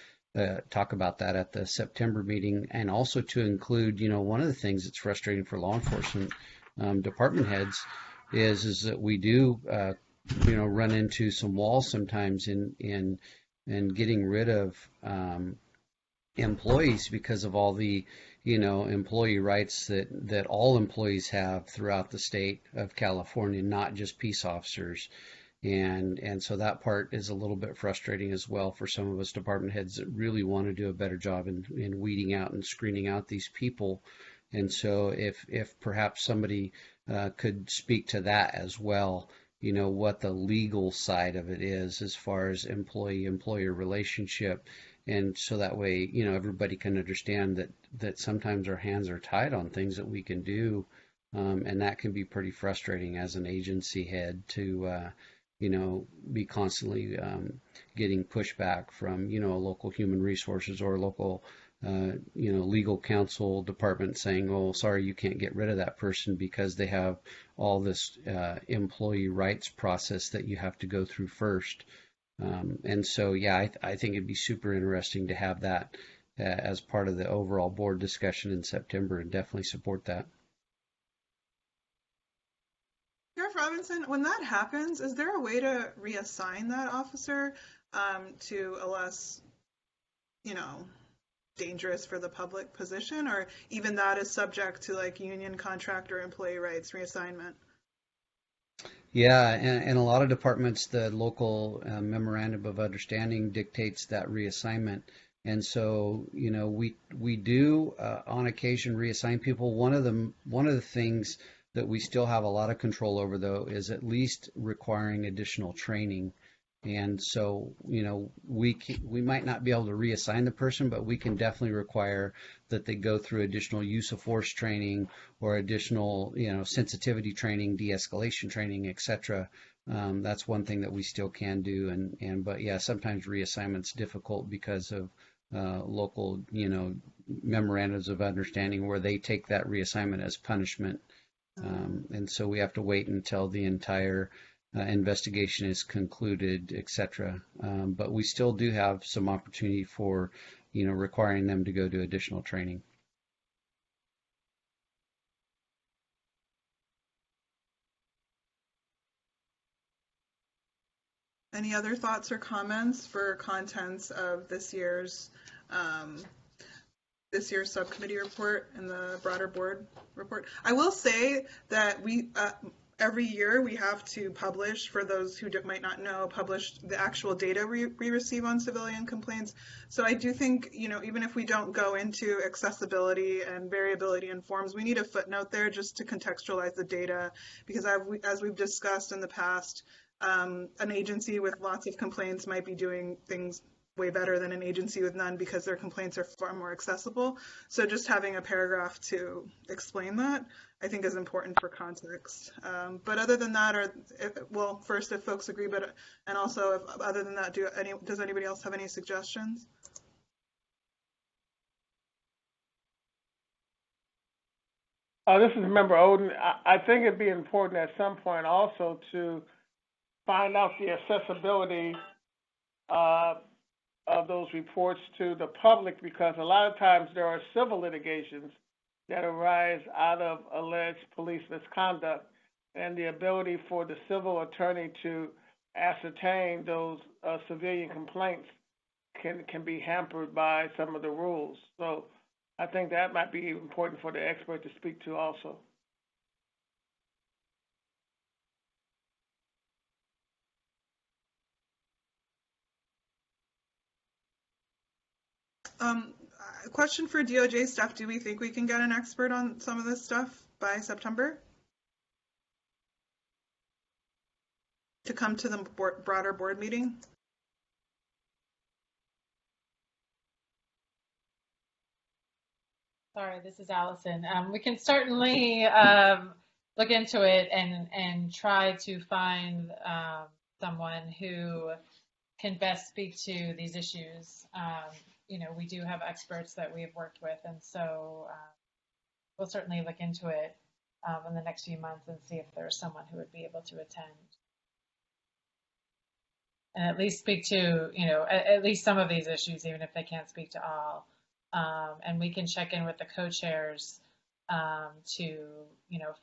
talk about that at the September meeting, and also to include, one of the things that's frustrating for law enforcement department heads is that we do, run into some walls sometimes in getting rid of employees because of all the, employee rights that all employees have throughout the state of California, not just peace officers. And so that part is a little bit frustrating as well for some of us department heads that really want to do a better job in weeding out and screening out these people. And so if perhaps somebody could speak to that as well, what the legal side of it is as far as employee-employer relationship. And so that way, everybody can understand that sometimes our hands are tied on things that we can do. And that can be pretty frustrating as an agency head to be constantly getting pushback from, a local human resources or local, legal counsel department saying, oh, sorry, you can't get rid of that person because they have all this employee rights process that you have to go through first. And so, yeah, I think it'd be super interesting to have that as part of the overall board discussion in September, and definitely support that. Sheriff Robinson, when that happens, is there a way to reassign that officer to a less, dangerous for the public position, or even that is subject to like union contract or employee rights reassignment? Yeah, and a lot of departments, the local memorandum of understanding dictates that reassignment. And so, we do on occasion reassign people. One of the things that we still have a lot of control over, though, is at least requiring additional training. And so, we might not be able to reassign the person, but we can definitely require that they go through additional use of force training or additional, sensitivity training, de-escalation training, etc. That's one thing that we still can do. But yeah, sometimes reassignment's difficult because of local, memorandums of understanding where they take that reassignment as punishment. And so we have to wait until the entire investigation is concluded, etc. But we still do have some opportunity for, requiring them to go to additional training. Any other thoughts or comments for contents of this year's subcommittee report and the broader board report? I will say that we every year we have to publish, for those who might not know, publish the actual data we receive on civilian complaints. So I do think, even if we don't go into accessibility and variability in forms, we need a footnote there just to contextualize the data, because as we've discussed in the past, an agency with lots of complaints might be doing things way better than an agency with none because their complaints are far more accessible. So just having a paragraph to explain that, I think, is important for context. But other than that, first, if folks agree, and also, other than that, does anybody else have any suggestions? This is Member Oden. I think it'd be important at some point also to find out the accessibility of those reports to the public, because a lot of times there are civil litigations that arise out of alleged police misconduct, and the ability for the civil attorney to ascertain those civilian complaints can be hampered by some of the rules. So I think that might be important for the expert to speak to also. A question for DOJ staff: do we think we can get an expert on some of this stuff by September to come to the broader board meeting? Sorry, this is Allison. We can certainly look into it and try to find someone who can best speak to these issues. We do have experts that we have worked with, and so we'll certainly look into it in the next few months and see if there's someone who would be able to attend and at least speak to, at least some of these issues, even if they can't speak to all. And we can check in with the co-chairs to,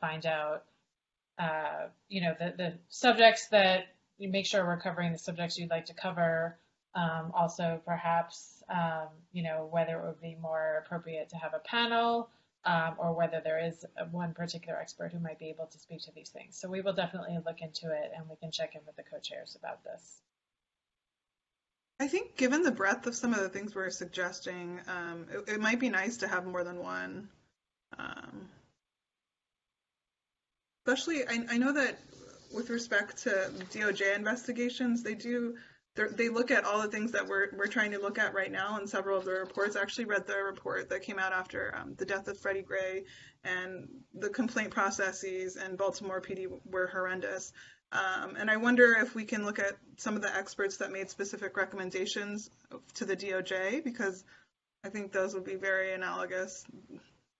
find out, the subjects that you make sure we're covering the subjects you'd like to cover. Also, perhaps, whether it would be more appropriate to have a panel or whether there is one particular expert who might be able to speak to these things. So we will definitely look into it, and we can check in with the co-chairs about this. I think given the breadth of some of the things we're suggesting, it might be nice to have more than one. Especially, I know that with respect to DOJ investigations, they look at all the things that we're trying to look at right now, and several of the reports. I actually read the report that came out after the death of Freddie Gray, and the complaint processes in Baltimore PD were horrendous. And I wonder if we can look at some of the experts that made specific recommendations to the DOJ, because I think those would be very analogous.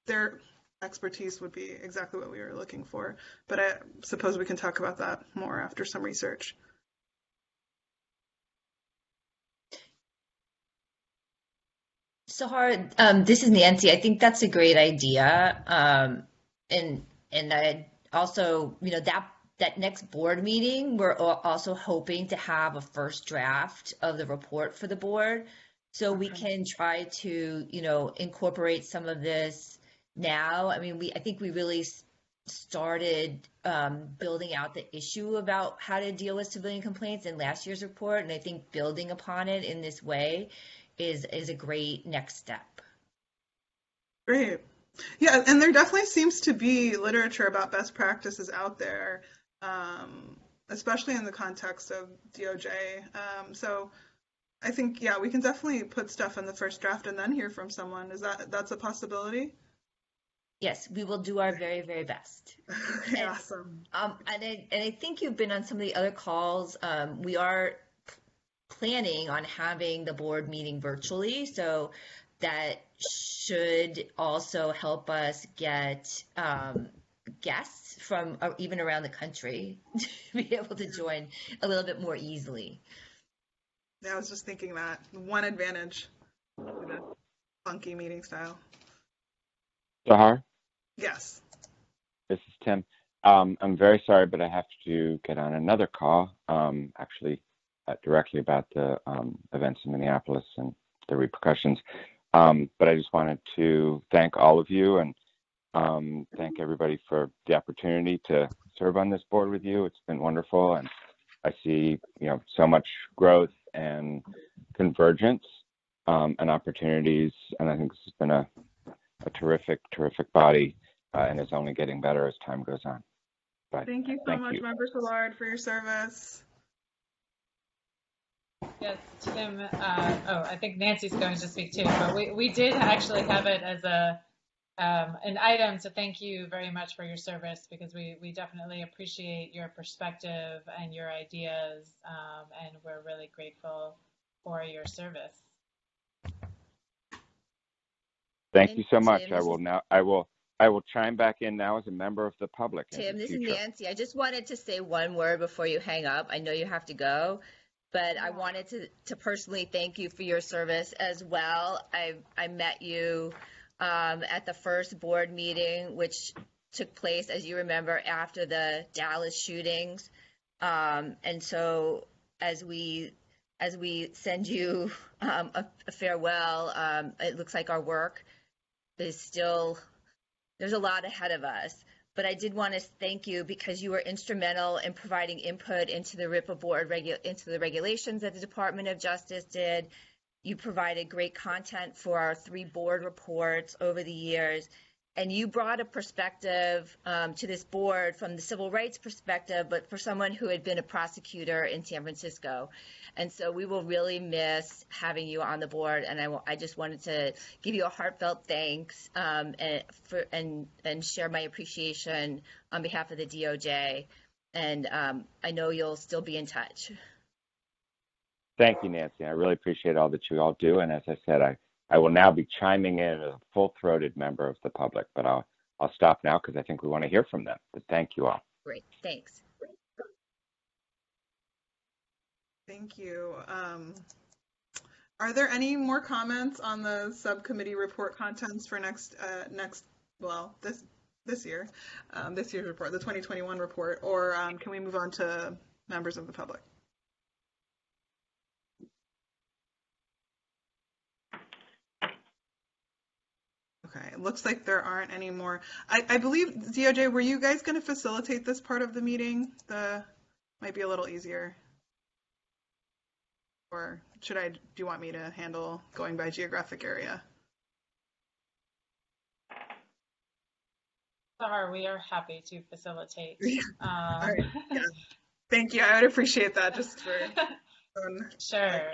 Their expertise would be exactly what we were looking for. But I suppose we can talk about that more after some research. Sahar, this is Nancy. I think that's a great idea. And I also, that next board meeting, we're also hoping to have a first draft of the report for the board. So we can try to, incorporate some of this now. I mean, I think we really started building out the issue about how to deal with civilian complaints in last year's report. And I think building upon it in this way is a great next step. Great. Yeah, and there definitely seems to be literature about best practices out there, especially in the context of DOJ. So I think, yeah, we can definitely put stuff in the first draft and then hear from someone. That's a possibility? Yes, we will do our very, very best. Okay, awesome. And I think you've been on some of the other calls. We are planning on having the board meeting virtually, so that should also help us get guests from even around the country to be able to join a little bit more easily. Yeah, I was just thinking that one advantage with a funky meeting style. Sahar? Yes. This is Tim. I'm very sorry, but I have to get on another call. Actually, directly about the events in Minneapolis and the repercussions. But I just wanted to thank all of you and thank everybody for the opportunity to serve on this board with you. It's been wonderful, and I see so much growth and convergence and opportunities, and I think this has been a terrific body, and it's only getting better as time goes on. But Thank you so much, Member Szilard, for your service. Yes, Tim. I think Nancy's going to speak too, but we did actually have it as an item to thank you very much for your service, because we definitely appreciate your perspective and your ideas, and we're really grateful for your service. Thank you so much. I will chime back in now as a member of the public. Tim, this is Nancy. I just wanted to say one word before you hang up. I know you have to go, but I wanted to personally thank you for your service as well. I met you at the first board meeting, which took place, as you remember, after the Dallas shootings. And so as we send you a farewell, it looks like our work is still, there's a lot ahead of us. But I did want to thank you because you were instrumental in providing input into the RIPA board, into the regulations that the Department of Justice did. You provided great content for our 3 board reports over the years. And you brought a perspective to this board from the civil rights perspective, but for someone who had been a prosecutor in San Francisco. And so we will really miss having you on the board. And I just wanted to give you a heartfelt thanks and share my appreciation on behalf of the DOJ. And I know you'll still be in touch. Thank you, Nancy. I really appreciate all that you all do. And as I said, I will now be chiming in as a full-throated member of the public, but I'll stop now because I think we want to hear from them. But thank you all. Great, thanks. Thank you. Are there any more comments on the subcommittee report contents for this year, this year's report, the 2021 report, or can we move on to members of the public? Okay, it looks like there aren't any more. I believe, DOJ, were you guys going to facilitate this part of the meeting? Might be a little easier. Or do you want me to handle going by geographic area? Sahar, we are happy to facilitate. All right. Yeah. Thank you. I would appreciate that just for Sure.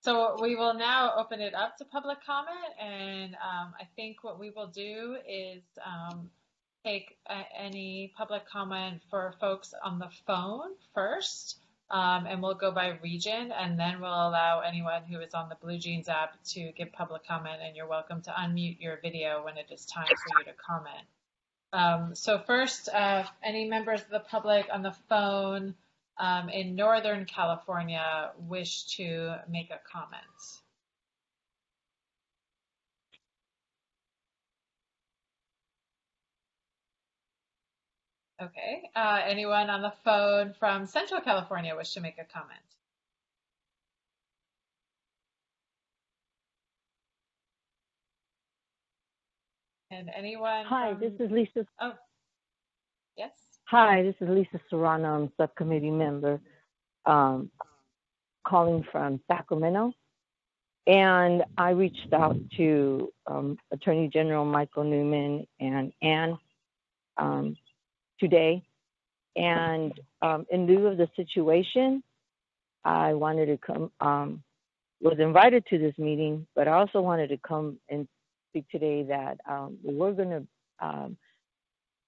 So we will now open it up to public comment, and I think what we will do is take any public comment for folks on the phone first, and we'll go by region, and then we'll allow anyone who is on the Blue Jeans app to give public comment, and you're welcome to unmute your video when it is time for you to comment. So first, any members of the public on the phone in Northern California wish to make a comment? Okay. Anyone on the phone from Central California wish to make a comment? And anyone? Hi, this is Lisa. Oh, yes. Hi, this is Lisa Serrano. I'm a subcommittee member calling from Sacramento. And I reached out to Attorney General Michael Newman and Ann today. And in lieu of the situation, I wanted to come, was invited to this meeting, but I also wanted to come and speak today that we're going to,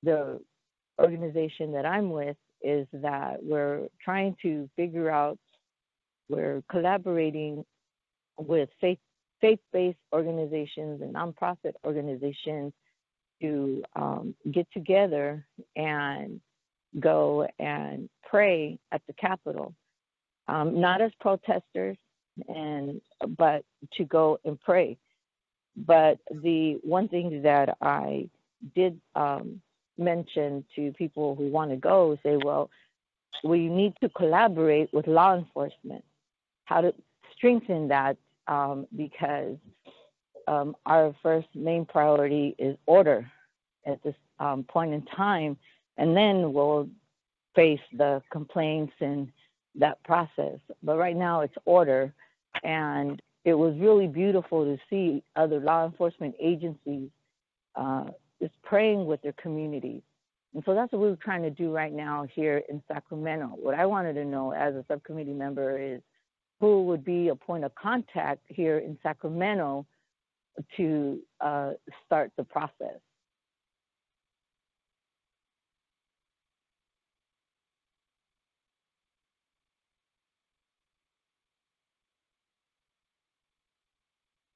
the organization that I'm with is that we're trying to figure out, we're collaborating with faith-based organizations and nonprofit organizations to get together and go and pray at the Capitol, not as protesters, but to go and pray. But the one thing that I did mention to people who want to go, say, well, we need to collaborate with law enforcement, how to strengthen that, because our first main priority is order at this point in time, and then we'll face the complaints and that process. But right now it's order, and it was really beautiful to see other law enforcement agencies just praying with their communities. And so that's what we're trying to do right now here in Sacramento. What I wanted to know as a subcommittee member is who would be a point of contact here in Sacramento to start the process.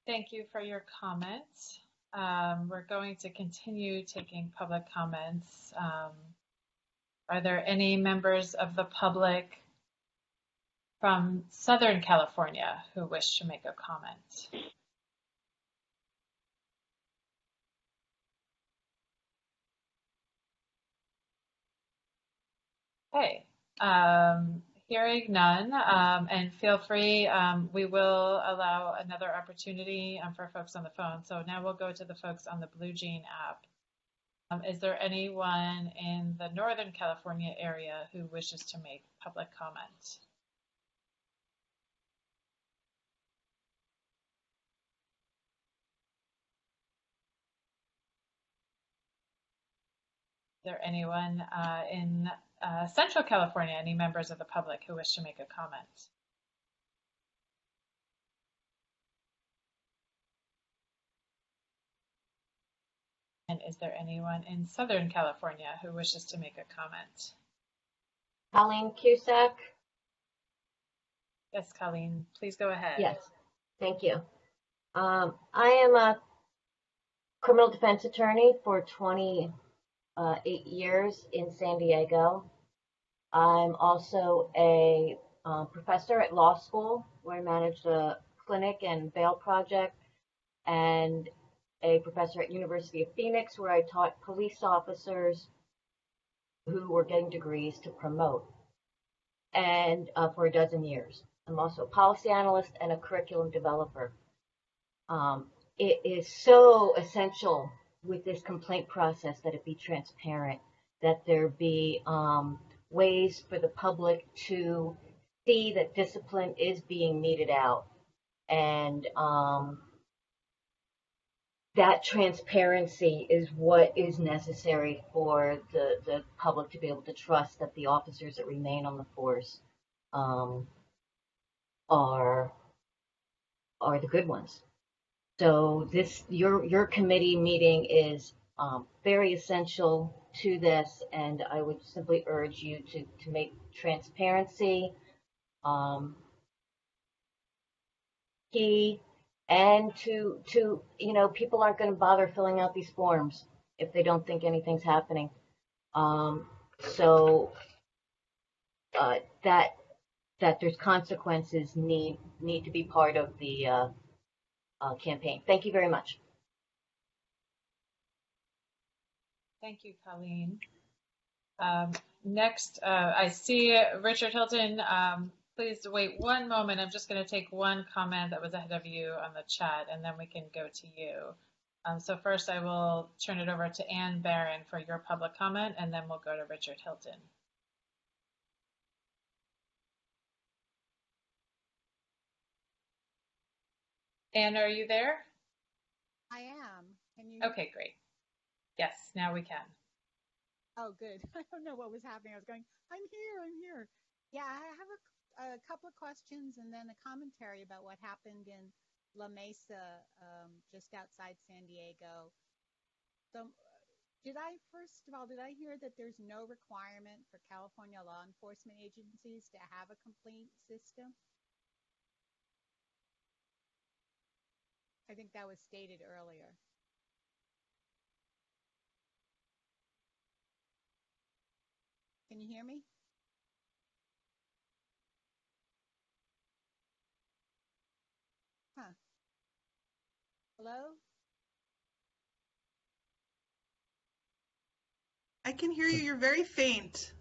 Thank you for your comments. We're going to continue taking public comments. Are there any members of the public from Southern California who wish to make a comment? Okay, hearing none, and feel free, we will allow another opportunity for folks on the phone. So now we'll go to the folks on the BlueJean app. Is there anyone in the Northern California area who wishes to make public comment? Is there anyone in Central California, any members of the public who wish to make a comment? And is there anyone in Southern California who wishes to make a comment? Colleen Cusack. Yes, Colleen, please go ahead. Yes, thank you. I am a criminal defense attorney for 28 years in San Diego. I'm also a professor at law school where I manage the clinic and bail project, and a professor at University of Phoenix where I taught police officers who were getting degrees to promote, and for a dozen years. I'm also a policy analyst and a curriculum developer. It is so essential with this complaint process that it be transparent, that there be ways for the public to see that discipline is being meted out, and that transparency is what is necessary for the public to be able to trust that the officers that remain on the force are the good ones. So this your committee meeting is very essential to this, and I would simply urge you to make transparency key, and to people aren't going to bother filling out these forms if they don't think anything's happening. So that there's consequences need to be part of the campaign. Thank you very much. Thank you, Colleen. Next, I see Richard Hilton. Please wait one moment. I'm just going to take one comment that was ahead of you on the chat, and then we can go to you. So first, I will turn it over to Ann Barron for your public comment, and then we'll go to Richard Hilton. Ann, are you there? I am. Can you? Okay, great. Yes, now we can. Oh, good. I don't know what was happening. I was going, I'm here. Yeah, I have a couple of questions and then a commentary about what happened in La Mesa, just outside San Diego. So first of all, did I hear that there's no requirement for California law enforcement agencies to have a complaint system? I think that was stated earlier. Can you hear me? Huh. Hello? I can hear you. You're very faint.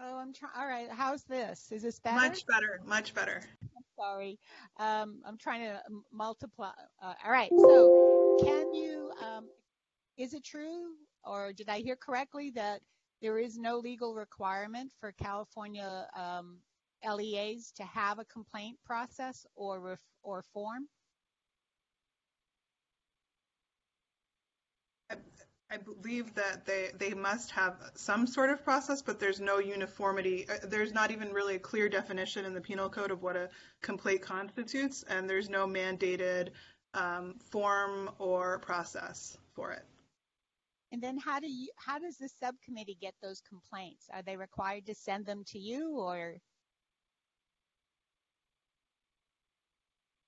Oh, I'm trying. All right. How's this? Is this better? Much better, much better. I'm sorry. I'm trying to multiply. All right. So, can you? Is it true, or did I hear correctly that there is no legal requirement for California LEAs to have a complaint process or form? I believe that they must have some sort of process, but there's no uniformity. There's not even really a clear definition in the penal code of what a complaint constitutes, and there's no mandated form or process for it. And then how does the subcommittee get those complaints? Are they required to send them to you, or?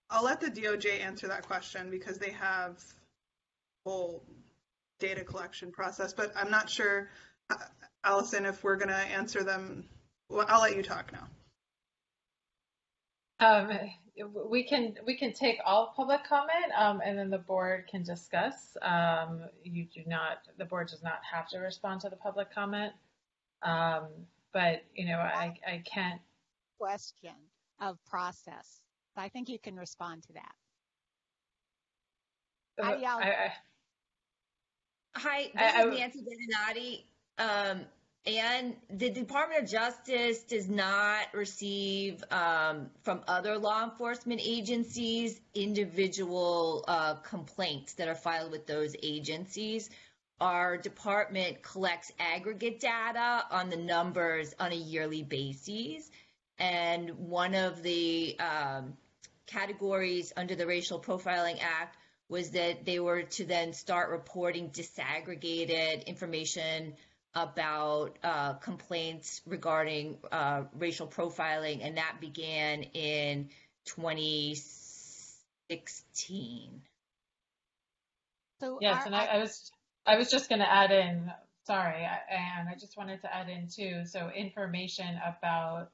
I'll let the DOJ answer that question because they have a whole data collection process, but I'm not sure, Allison, if we're going to answer them. Well, I'll let you talk now. We can take all public comment, and then the board can discuss. The board does not have to respond to the public comment. But I can't. Question of process. I think you can respond to that. Hi, this is Nancy Beninati. And the Department of Justice does not receive from other law enforcement agencies individual complaints that are filed with those agencies. Our department collects aggregate data on the numbers on a yearly basis. And one of the categories under the Racial Profiling Act was that they were to then start reporting disaggregated information about complaints regarding racial profiling, and that began in 2016. So yes, and I was just going to add in. Sorry, and I just wanted to add in too. So information about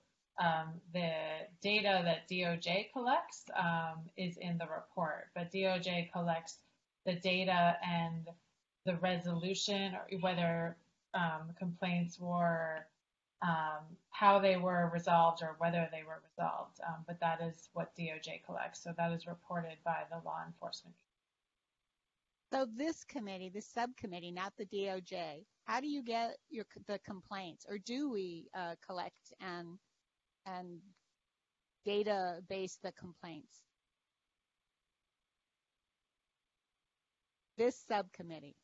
the data that DOJ collects is in the report, but DOJ collects the data and the resolution, or whether complaints were, how they were resolved or whether they were resolved. But that is what DOJ collects. So that is reported by the law enforcement. So this committee, this subcommittee, not the DOJ, how do you get the complaints, or do we collect and database the complaints? This subcommittee.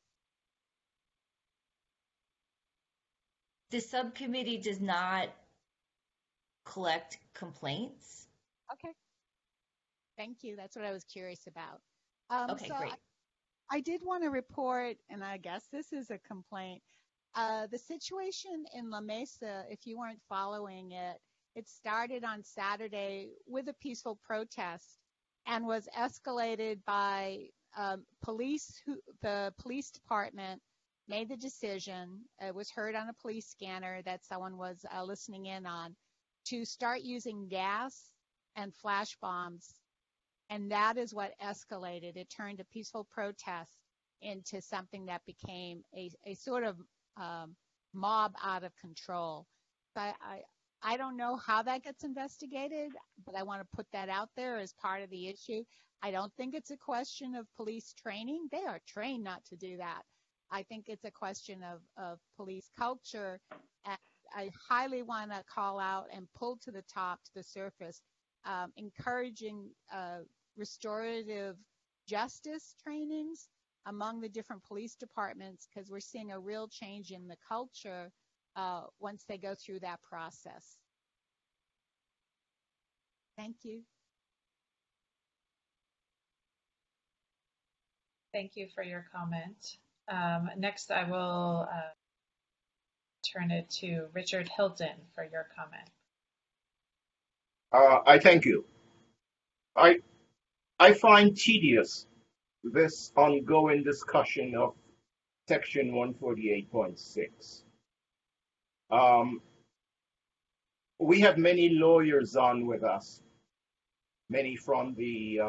The subcommittee does not collect complaints. Okay. Thank you. That's what I was curious about. Okay, great. I did want to report, and I guess this is a complaint. The situation in La Mesa, if you weren't following it, it started on Saturday with a peaceful protest and was escalated by police. The police department made the decision, it was heard on a police scanner that someone was listening in on, to start using gas and flash bombs. And that is what escalated. It turned a peaceful protest into something that became a sort of mob out of control. I don't know how that gets investigated, but I want to put that out there as part of the issue. I don't think it's a question of police training. They are trained not to do that. I think it's a question of police culture. And I highly want to call out and pull to the top, to the surface, encouraging restorative justice trainings among the different police departments, because we're seeing a real change in the culture once they go through that process. Thank you. Thank you for your comment. Next, I will turn it to Richard Hilton for your comment. I thank you. I find tedious this ongoing discussion of Section 148.6. We have many lawyers on with us, many from the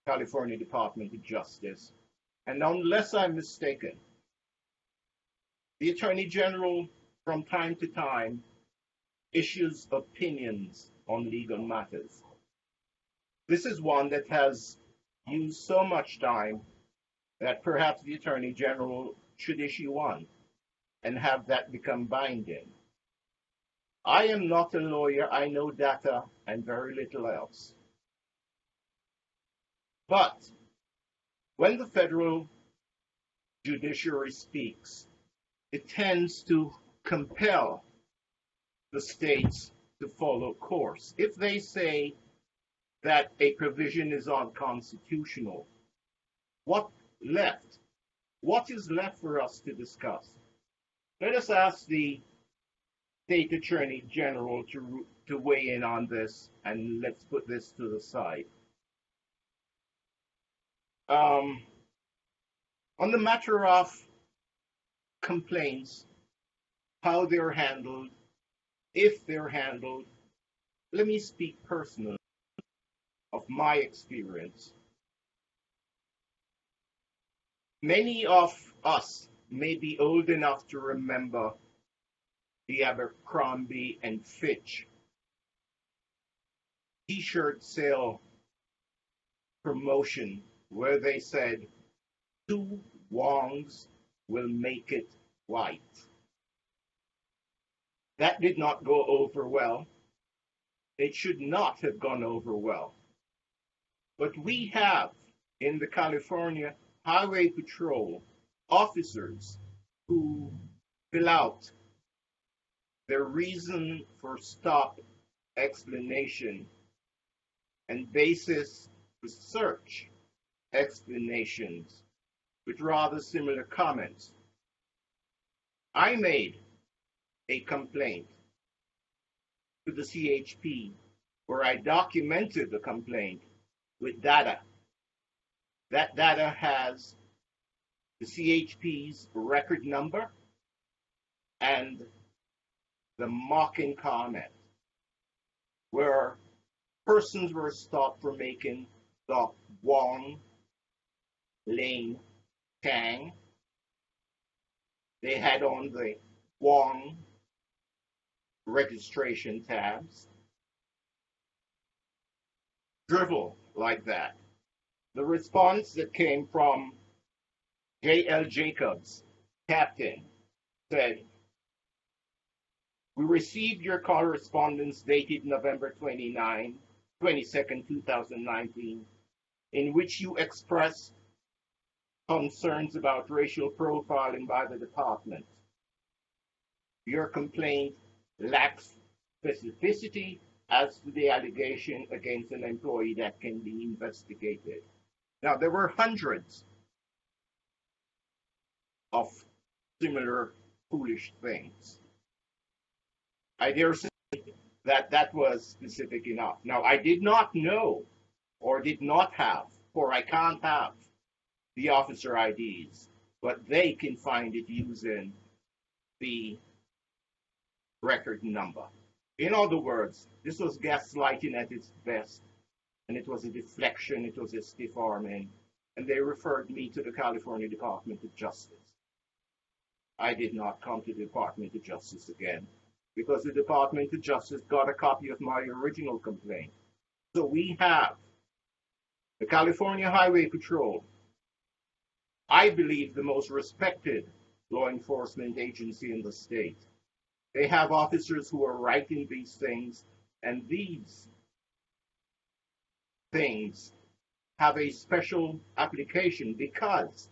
California Department of Justice. And unless I'm mistaken, the Attorney General from time to time, issues opinions on legal matters. This is one that has used so much time that perhaps the Attorney General should issue one and have that become binding. I am not a lawyer. I know data and very little else. But when the federal judiciary speaks, it tends to compel the states to follow course. If they say that a provision is unconstitutional, what left? What is left for us to discuss? Let us ask the State Attorney General to weigh in on this, and let's put this to the side. On the matter of complaints, how they're handled, if they're handled, let me speak personally of my experience. Many of us may be old enough to remember the Abercrombie and Fitch t-shirt sale promotion where they said, 2 wrongs will make it right. That did not go over well. It should not have gone over well. But we have in the California Highway Patrol officers who fill out their reason for stop explanation and basis for search explanations with rather similar comments. I made a complaint to the CHP where I documented the complaint with data. That data has the CHP's record number and the mocking comment where persons were stopped for making the Wong Lane Tang. They had on the Wong registration tabs. Drivel like that. The response that came from J.L. Jacobs, captain, said, "We received your correspondence dated November 22nd, 2019, in which you expressed concerns about racial profiling by the department. Your complaint lacks specificity as to the allegation against an employee that can be investigated." Now, there were hundreds of similar foolish things. I dare say that that was specific enough. Now, I did not know or did not have, for I can't have, the officer IDs, but they can find it using the record number. In other words, this was gaslighting at its best, and it was a deflection, it was a stiff arming, and they referred me to the California Department of Justice. I did not come to the Department of Justice again, because the Department of Justice got a copy of my original complaint. So we have the California Highway Patrol, I believe the most respected law enforcement agency in the state. They have officers who are writing these things, and these things have a special application because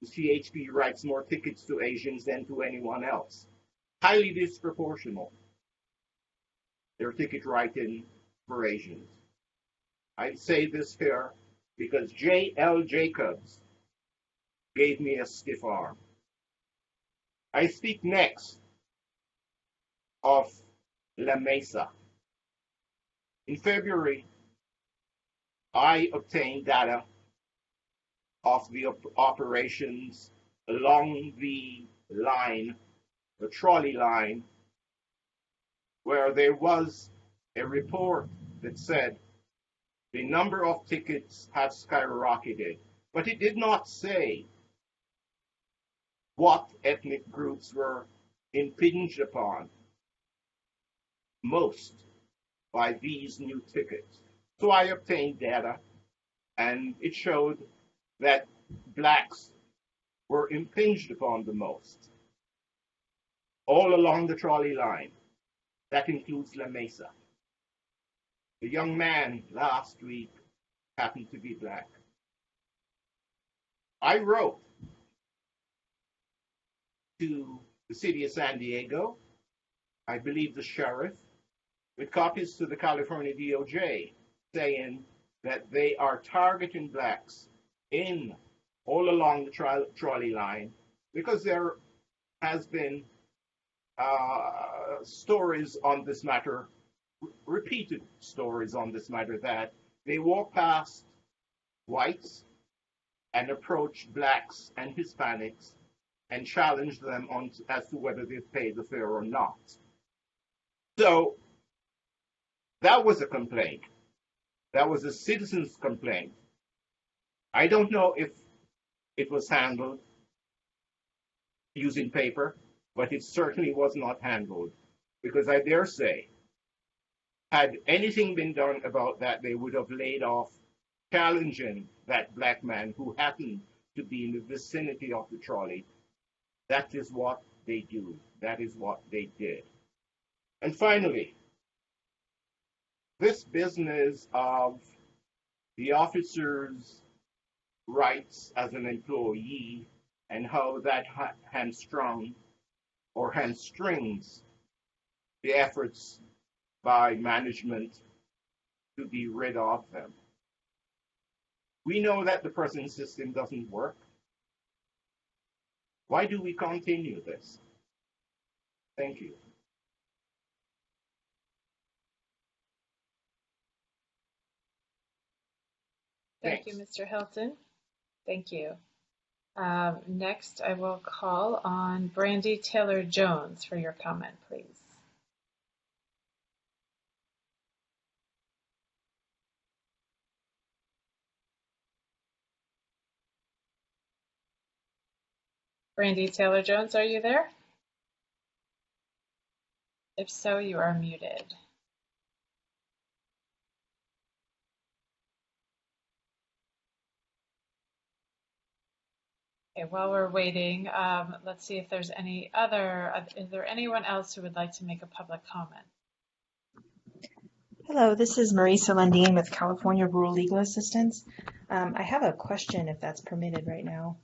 the CHP writes more tickets to Asians than to anyone else. Highly disproportional, their ticket writing for Asians. I say this here because J.L. Jacobs gave me a stiff arm. I speak next of La Mesa. In February, I obtained data of the operations along the line, the trolley line, where there was a report that said the number of tickets had skyrocketed, but it did not say what ethnic groups were impinged upon most by these new tickets. So I obtained data, and it showed that blacks were impinged upon the most all along the trolley line. That includes La Mesa. The young man last week happened to be black. I wrote to the city of San Diego, I believe the sheriff, with copies to the California DOJ, saying that they are targeting blacks in all along the trolley line because there has been stories on this matter, repeated stories on this matter, that they walk past whites and approach blacks and Hispanics and challenge them as to whether they've paid the fare or not. So that was a complaint. That was a citizen's complaint. I don't know if it was handled using paper, but it certainly was not handled, because I dare say, had anything been done about that, they would have laid off challenging that black man who happened to be in the vicinity of the trolley. That is what they do. That is what they did. And finally, this business of the officer's rights as an employee and how that hamstrung or hamstrings the efforts by management to be rid of them. We know that the present system doesn't work. Why do we continue this? Thank you. Thank you, Mr. Hilton. Thank you. Next, I will call on Brandy Taylor-Jones for your comment, please. Brandy Taylor-Jones, are you there? If so, you are muted. Okay, while we're waiting, let's see if there's any other, is there anyone else who would like to make a public comment? Hello, this is Marisa Lundeen with California Rural Legal Assistance. I have a question if that's permitted right now.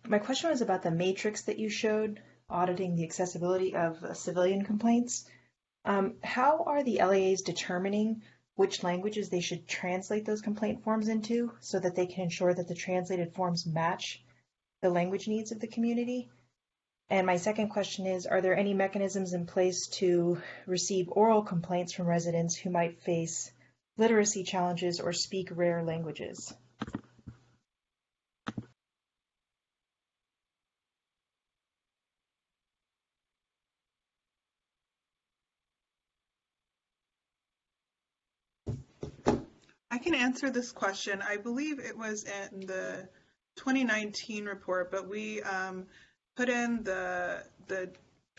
My question was about the matrix that you showed, auditing the accessibility of civilian complaints. How are the LEAs determining which languages they should translate those complaint forms into so that they can ensure that the translated forms match the language needs of the community? And my second question is, are there any mechanisms in place to receive oral complaints from residents who might face literacy challenges or speak rare languages? I can answer this question. I believe it was in the 2019 report, but we put in the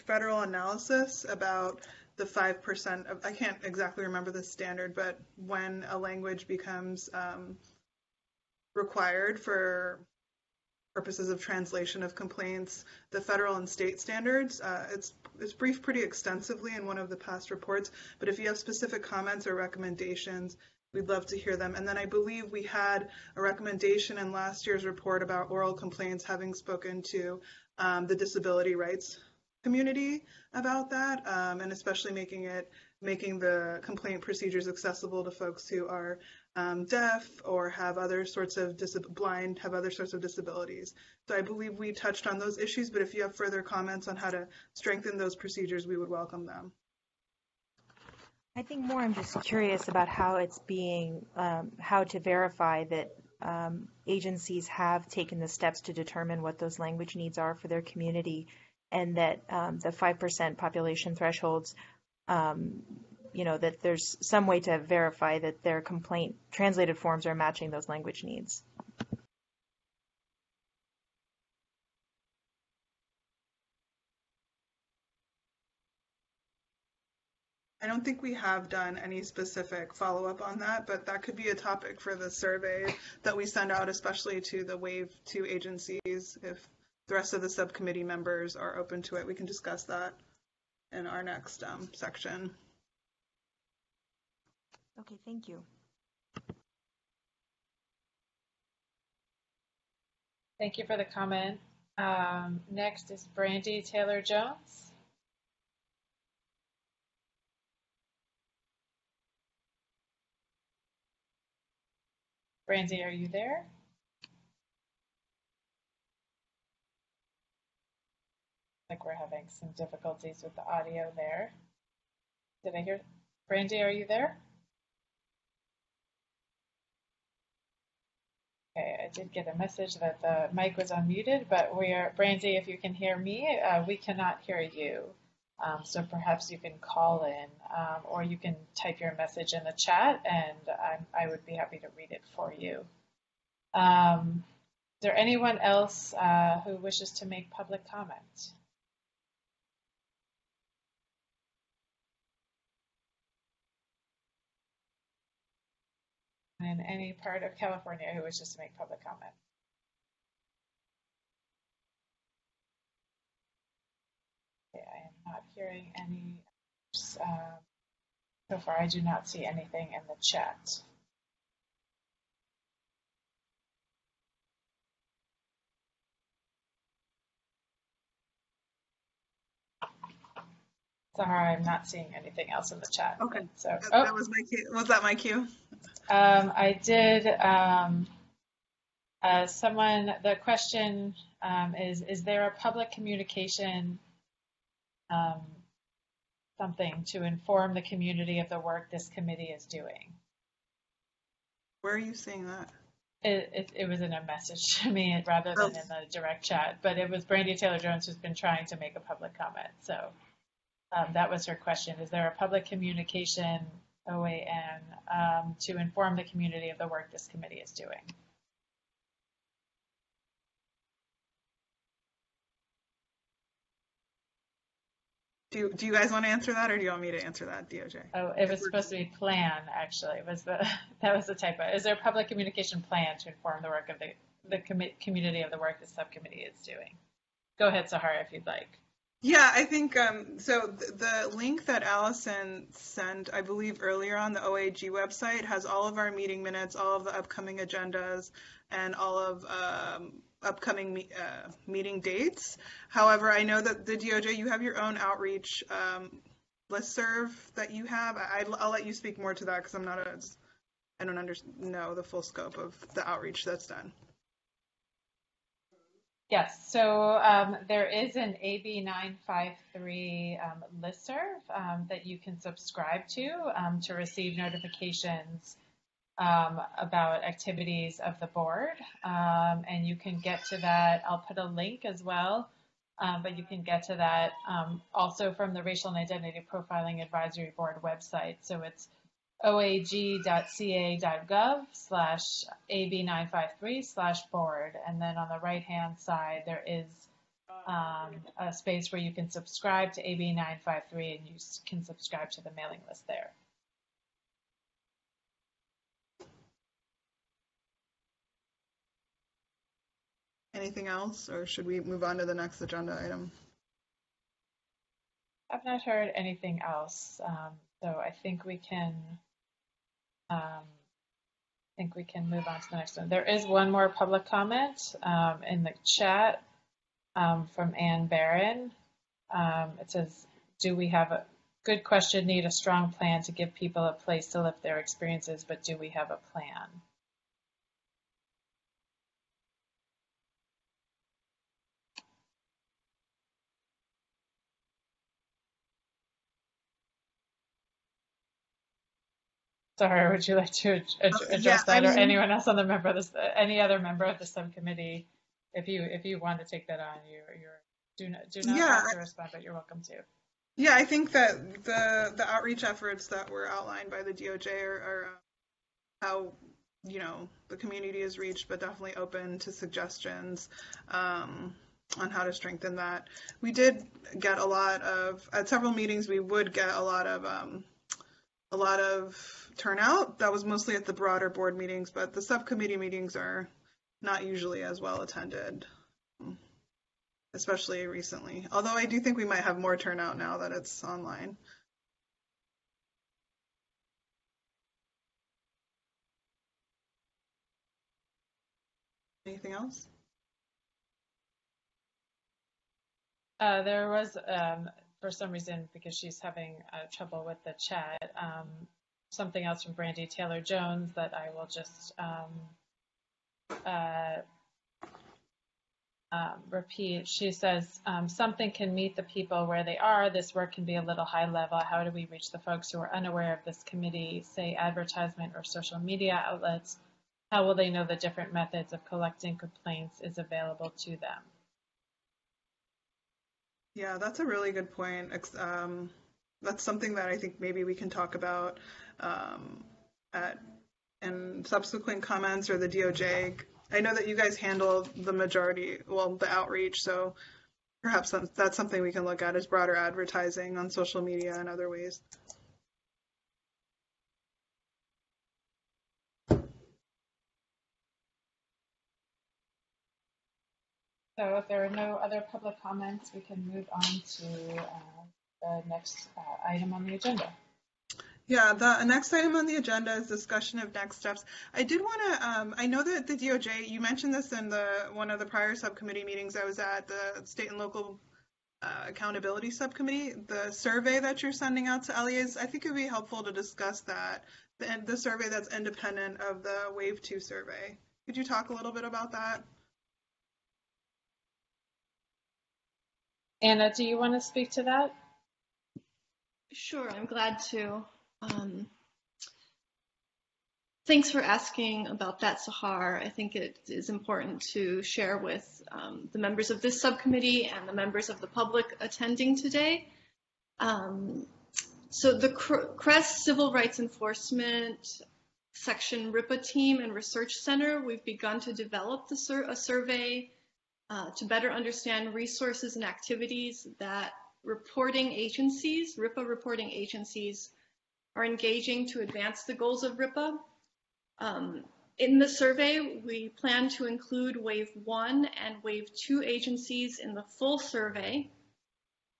federal analysis about the 5% of, I can't exactly remember the standard, but when a language becomes required for purposes of translation of complaints, the federal and state standards, it's briefed pretty extensively in one of the past reports, but if you have specific comments or recommendations, we'd love to hear them. And then I believe we had a recommendation in last year's report about oral complaints, having spoken to the disability rights community about that, and especially making the complaint procedures accessible to folks who are deaf or have other sorts of blind, have other sorts of disabilities. So I believe we touched on those issues, but if you have further comments on how to strengthen those procedures, we would welcome them. I think more I'm just curious about how it's being, how to verify that agencies have taken the steps to determine what those language needs are for their community, and that the 5% population thresholds, that there's some way to verify that their complaint translated forms are matching those language needs. I don't think we have done any specific follow-up on that, but that could be a topic for the survey that we send out, especially to the Wave 2 agencies. If the rest of the subcommittee members are open to it, we can discuss that in our next section. Okay, thank you. Thank you for the comment. Next is Brandy Taylor-Jones. Brandy, are you there? I think we're having some difficulties with the audio there. Did I hear? Brandy, are you there? Okay, I did get a message that the mic was unmuted, but Brandy, if you can hear me, we cannot hear you. So perhaps you can call in, or you can type your message in the chat, and I would be happy to read it for you. Is there anyone else who wishes to make public comment? In any part of California who wishes to make public comment? Okay, I am not hearing any. So far, I do not see anything in the chat. Sorry, I'm not seeing anything else in the chat. Okay. So that was my cue. Was that my cue? I did. The question is there a public communication something to inform the community of the work this committee is doing? Where are you seeing that? It was in a message to me rather than in the direct chat, but it was Brandy Taylor-Jones who's been trying to make a public comment. So that was her question. Is there a public communication, OAN, to inform the community of the work this committee is doing? Do you guys want to answer that, or do you want me to answer that, DOJ? Oh, it was supposed to be plan, actually. That was the typo. Is there a public communication plan to inform the work of the community of the work the subcommittee is doing? Go ahead, Sahara, if you'd like. Yeah, I think so. The link that Allison sent, I believe earlier on the OAG website, has all of our meeting minutes, all of the upcoming agendas, and all of upcoming meeting dates. However, I know that the DOJ, you have your own outreach listserv that you have. I'll let you speak more to that because I don't know the full scope of the outreach that's done. Yes, so there is an AB 953 listserv that you can subscribe to receive notifications about activities of the board, and you can get to that. I'll put a link as well, but you can get to that also from the Racial and Identity Profiling Advisory Board website. So it's oag.ca.gov/AB953/board, and then on the right-hand side there is a space where you can subscribe to AB 953, and you can subscribe to the mailing list there. Anything else, or should we move on to the next agenda item? I've not heard anything else, so I think we can move on to the next one. There is one more public comment in the chat from Ann Barron. It says, do we have a good question, need a strong plan to give people a place to live their experiences, but do we have a plan? Sorry, would you like to address that, or anyone else on the member of this, any other member of the subcommittee? If you want to take that on, do not have to respond, but you're welcome to. Yeah, I think that the outreach efforts that were outlined by the DOJ are how the community is reached, but definitely open to suggestions. how to strengthen that. We did get a lot of, at several meetings, we would get a lot of turnout. That was mostly at the broader board meetings, but the subcommittee meetings are not usually as well attended, especially recently. Although I do think we might have more turnout now that it's online. Anything else? There was, for some reason, because she's having trouble with the chat, something else from Brandy Taylor Jones that I will just repeat. She says, something can meet the people where they are. This work can be a little high level. How do we reach the folks who are unaware of this committee, say advertisement or social media outlets? How will they know the different methods of collecting complaints is available to them? Yeah, that's a really good point. That's something that I think maybe we can talk about in subsequent comments or the DOJ. I know that you guys handle the majority, well, the outreach, so perhaps that's something we can look at as broader advertising on social media and other ways. So if there are no other public comments, we can move on to the next item on the agenda. Yeah, the next item on the agenda is discussion of next steps. I did want to, I know that the DOJ, you mentioned this in one of the prior subcommittee meetings I was at, the State and Local Accountability Subcommittee, the survey that you're sending out to LEAs, I think it would be helpful to discuss that, the survey that's independent of the Wave 2 survey. Could you talk a little bit about that? Anna, do you want to speak to that? Sure, I'm glad to. Thanks for asking about that, Sahar. I think it is important to share with the members of this subcommittee and the members of the public attending today. So the CREST Civil Rights Enforcement Section RIPA team and Research Center, we've begun to develop a survey to better understand resources and activities that reporting agencies, RIPA reporting agencies, are engaging to advance the goals of RIPA. In the survey, we plan to include Wave 1 and Wave 2 agencies in the full survey,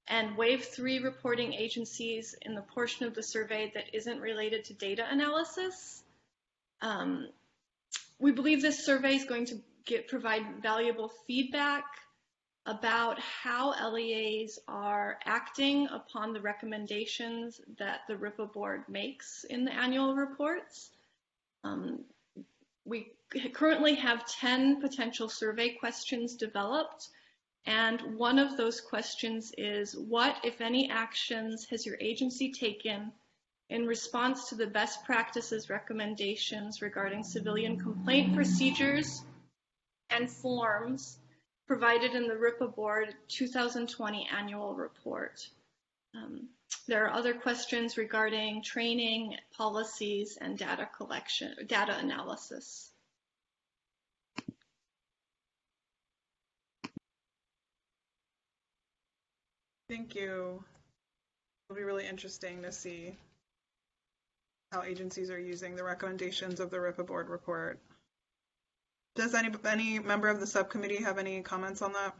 and Wave 3 reporting agencies in the portion of the survey that isn't related to data analysis. We believe this survey is going to provide valuable feedback about how LEAs are acting upon the recommendations that the RIPA board makes in the annual reports. We currently have 10 potential survey questions developed, and one of those questions is, what, if any, actions has your agency taken in response to the best practices recommendations regarding civilian complaint procedures and forms provided in the RIPA Board 2020 annual report? There are other questions regarding training, policies, and data collection, data analysis. Thank you. It'll be really interesting to see how agencies are using the recommendations of the RIPA board report. Does any member of the subcommittee have any comments on that?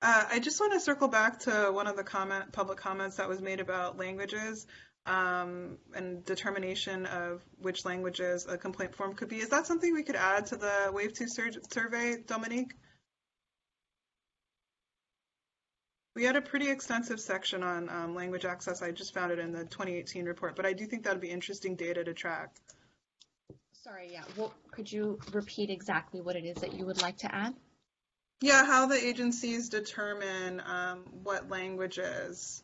I just want to circle back to one of the public comments that was made about languages and determination of which languages a complaint form could be. Is that something we could add to the Wave 2 survey, Dominique? We had a pretty extensive section on language access. I just found it in the 2018 report, but I do think that would be interesting data to track. Sorry, yeah. Well, could you repeat exactly what it is that you would like to add? Yeah, how the agencies determine what languages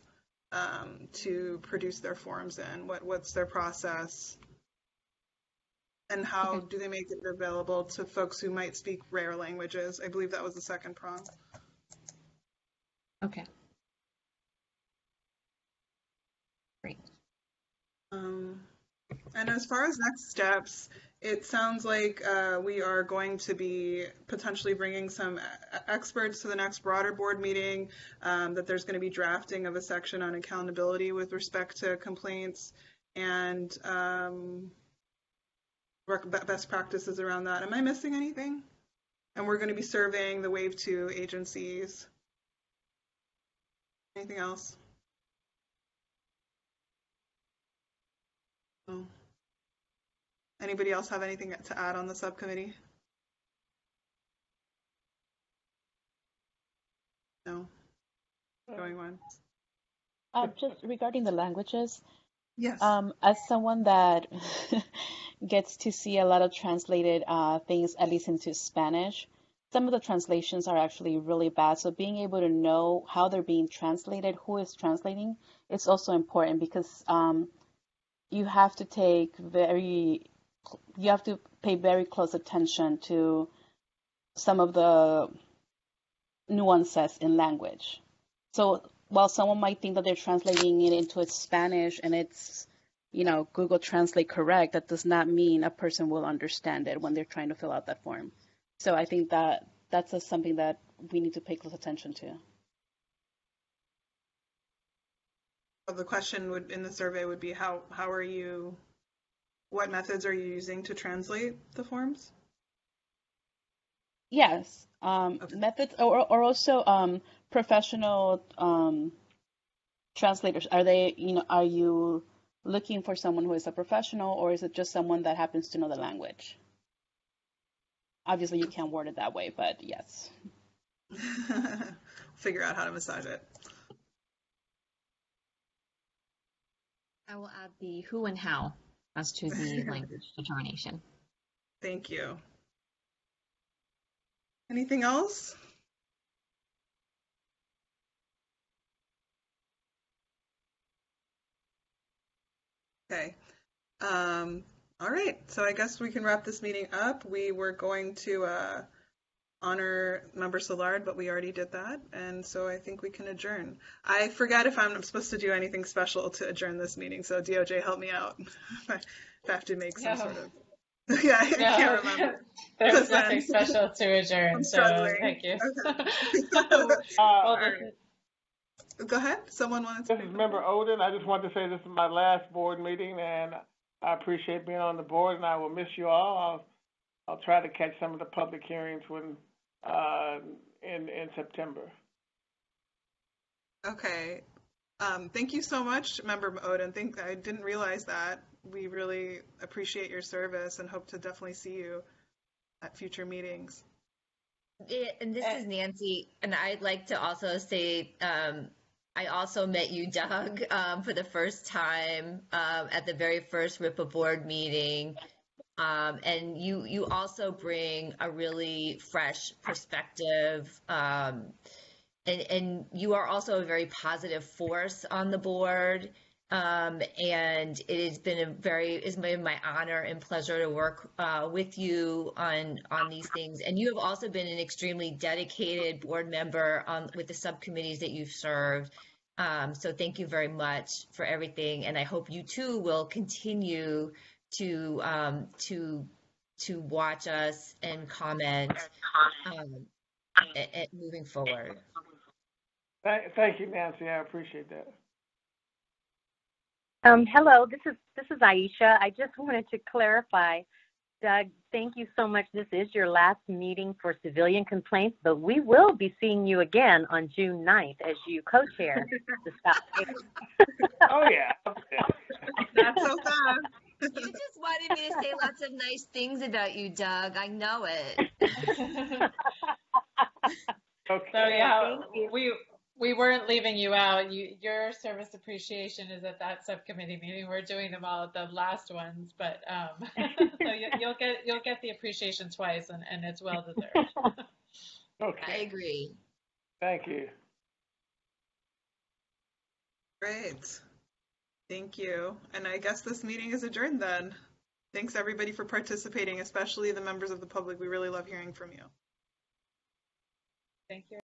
to produce their forms in, what's their process, and how do they make it available to folks who might speak rare languages. I believe that was the second prong. Okay. Great. And as far as next steps, it sounds like we are going to be potentially bringing some experts to the next broader board meeting, that there's going to be drafting of a section on accountability with respect to complaints and best practices around that. Am I missing anything? And we're going to be surveying the Wave 2 agencies. Anything else? No. Anybody else have anything to add on the subcommittee? No. Going once. Just regarding the languages, Yes. as someone that gets to see a lot of translated things, at least into Spanish, some of the translations are actually really bad. So being able to know how they're being translated, who is translating, it's also important because you have to pay very close attention to some of the nuances in language. So while someone might think that they're translating it into Spanish and it's, Google Translate correct, that does not mean a person will understand it when they're trying to fill out that form. So I think that that's just something that we need to pay close attention to. The question in the survey would be what methods are you using to translate the forms? Yes, Okay. methods or also professional translators. Are you looking for someone who is a professional, or is it just someone that happens to know the language? Obviously, you can't word it that way, but yes. Figure out how to massage it. I will add the who and how as to the language determination. Thank you. Anything else? Okay. All right. So I guess we can wrap this meeting up. We were going to honor Member Szilard, but we already did that. And so I think we can adjourn. I forget if I'm supposed to do anything special to adjourn this meeting. So DOJ, help me out if I have to make some sort of. Yeah, I can't remember. There's nothing special to adjourn, so thank you. Okay. Go ahead. Someone wanted to. This is Member Oden. I just wanted to say this is my last board meeting, and I appreciate being on the board, and I will miss you all. I'll try to catch some of the public hearings when in September. Okay. Thank you so much, Member Oden. I didn't realize that. We really appreciate your service and hope to definitely see you at future meetings. And this is Nancy, and I'd like to also say I also met you, Doug, for the first time at the very first RIPA board meeting. And you also bring a really fresh perspective, and you are also a very positive force on the board. And it's been my honor and pleasure to work with you on these things. And you have also been an extremely dedicated board member with the subcommittees that you've served. So thank you very much for everything. And I hope you too will continue to watch us and comment moving forward. Thank you, Nancy. I appreciate that. Hello, this is Aisha. I just wanted to clarify, Doug, thank you so much. This is your last meeting for civilian complaints, but we will be seeing you again on June 9th as you co-chair the Stop Hate. Oh, yeah. That's so fun. You just wanted me to say lots of nice things about you, Doug. I know it. Okay. So yeah, we weren't leaving you out. Your service appreciation is at that subcommittee meeting. We're doing them all at the last ones, but so you'll get the appreciation twice, and it's well deserved. Okay. I agree. Thank you. Great. Thank you. And I guess this meeting is adjourned then. Thanks everybody for participating, especially the members of the public. We really love hearing from you. Thank you.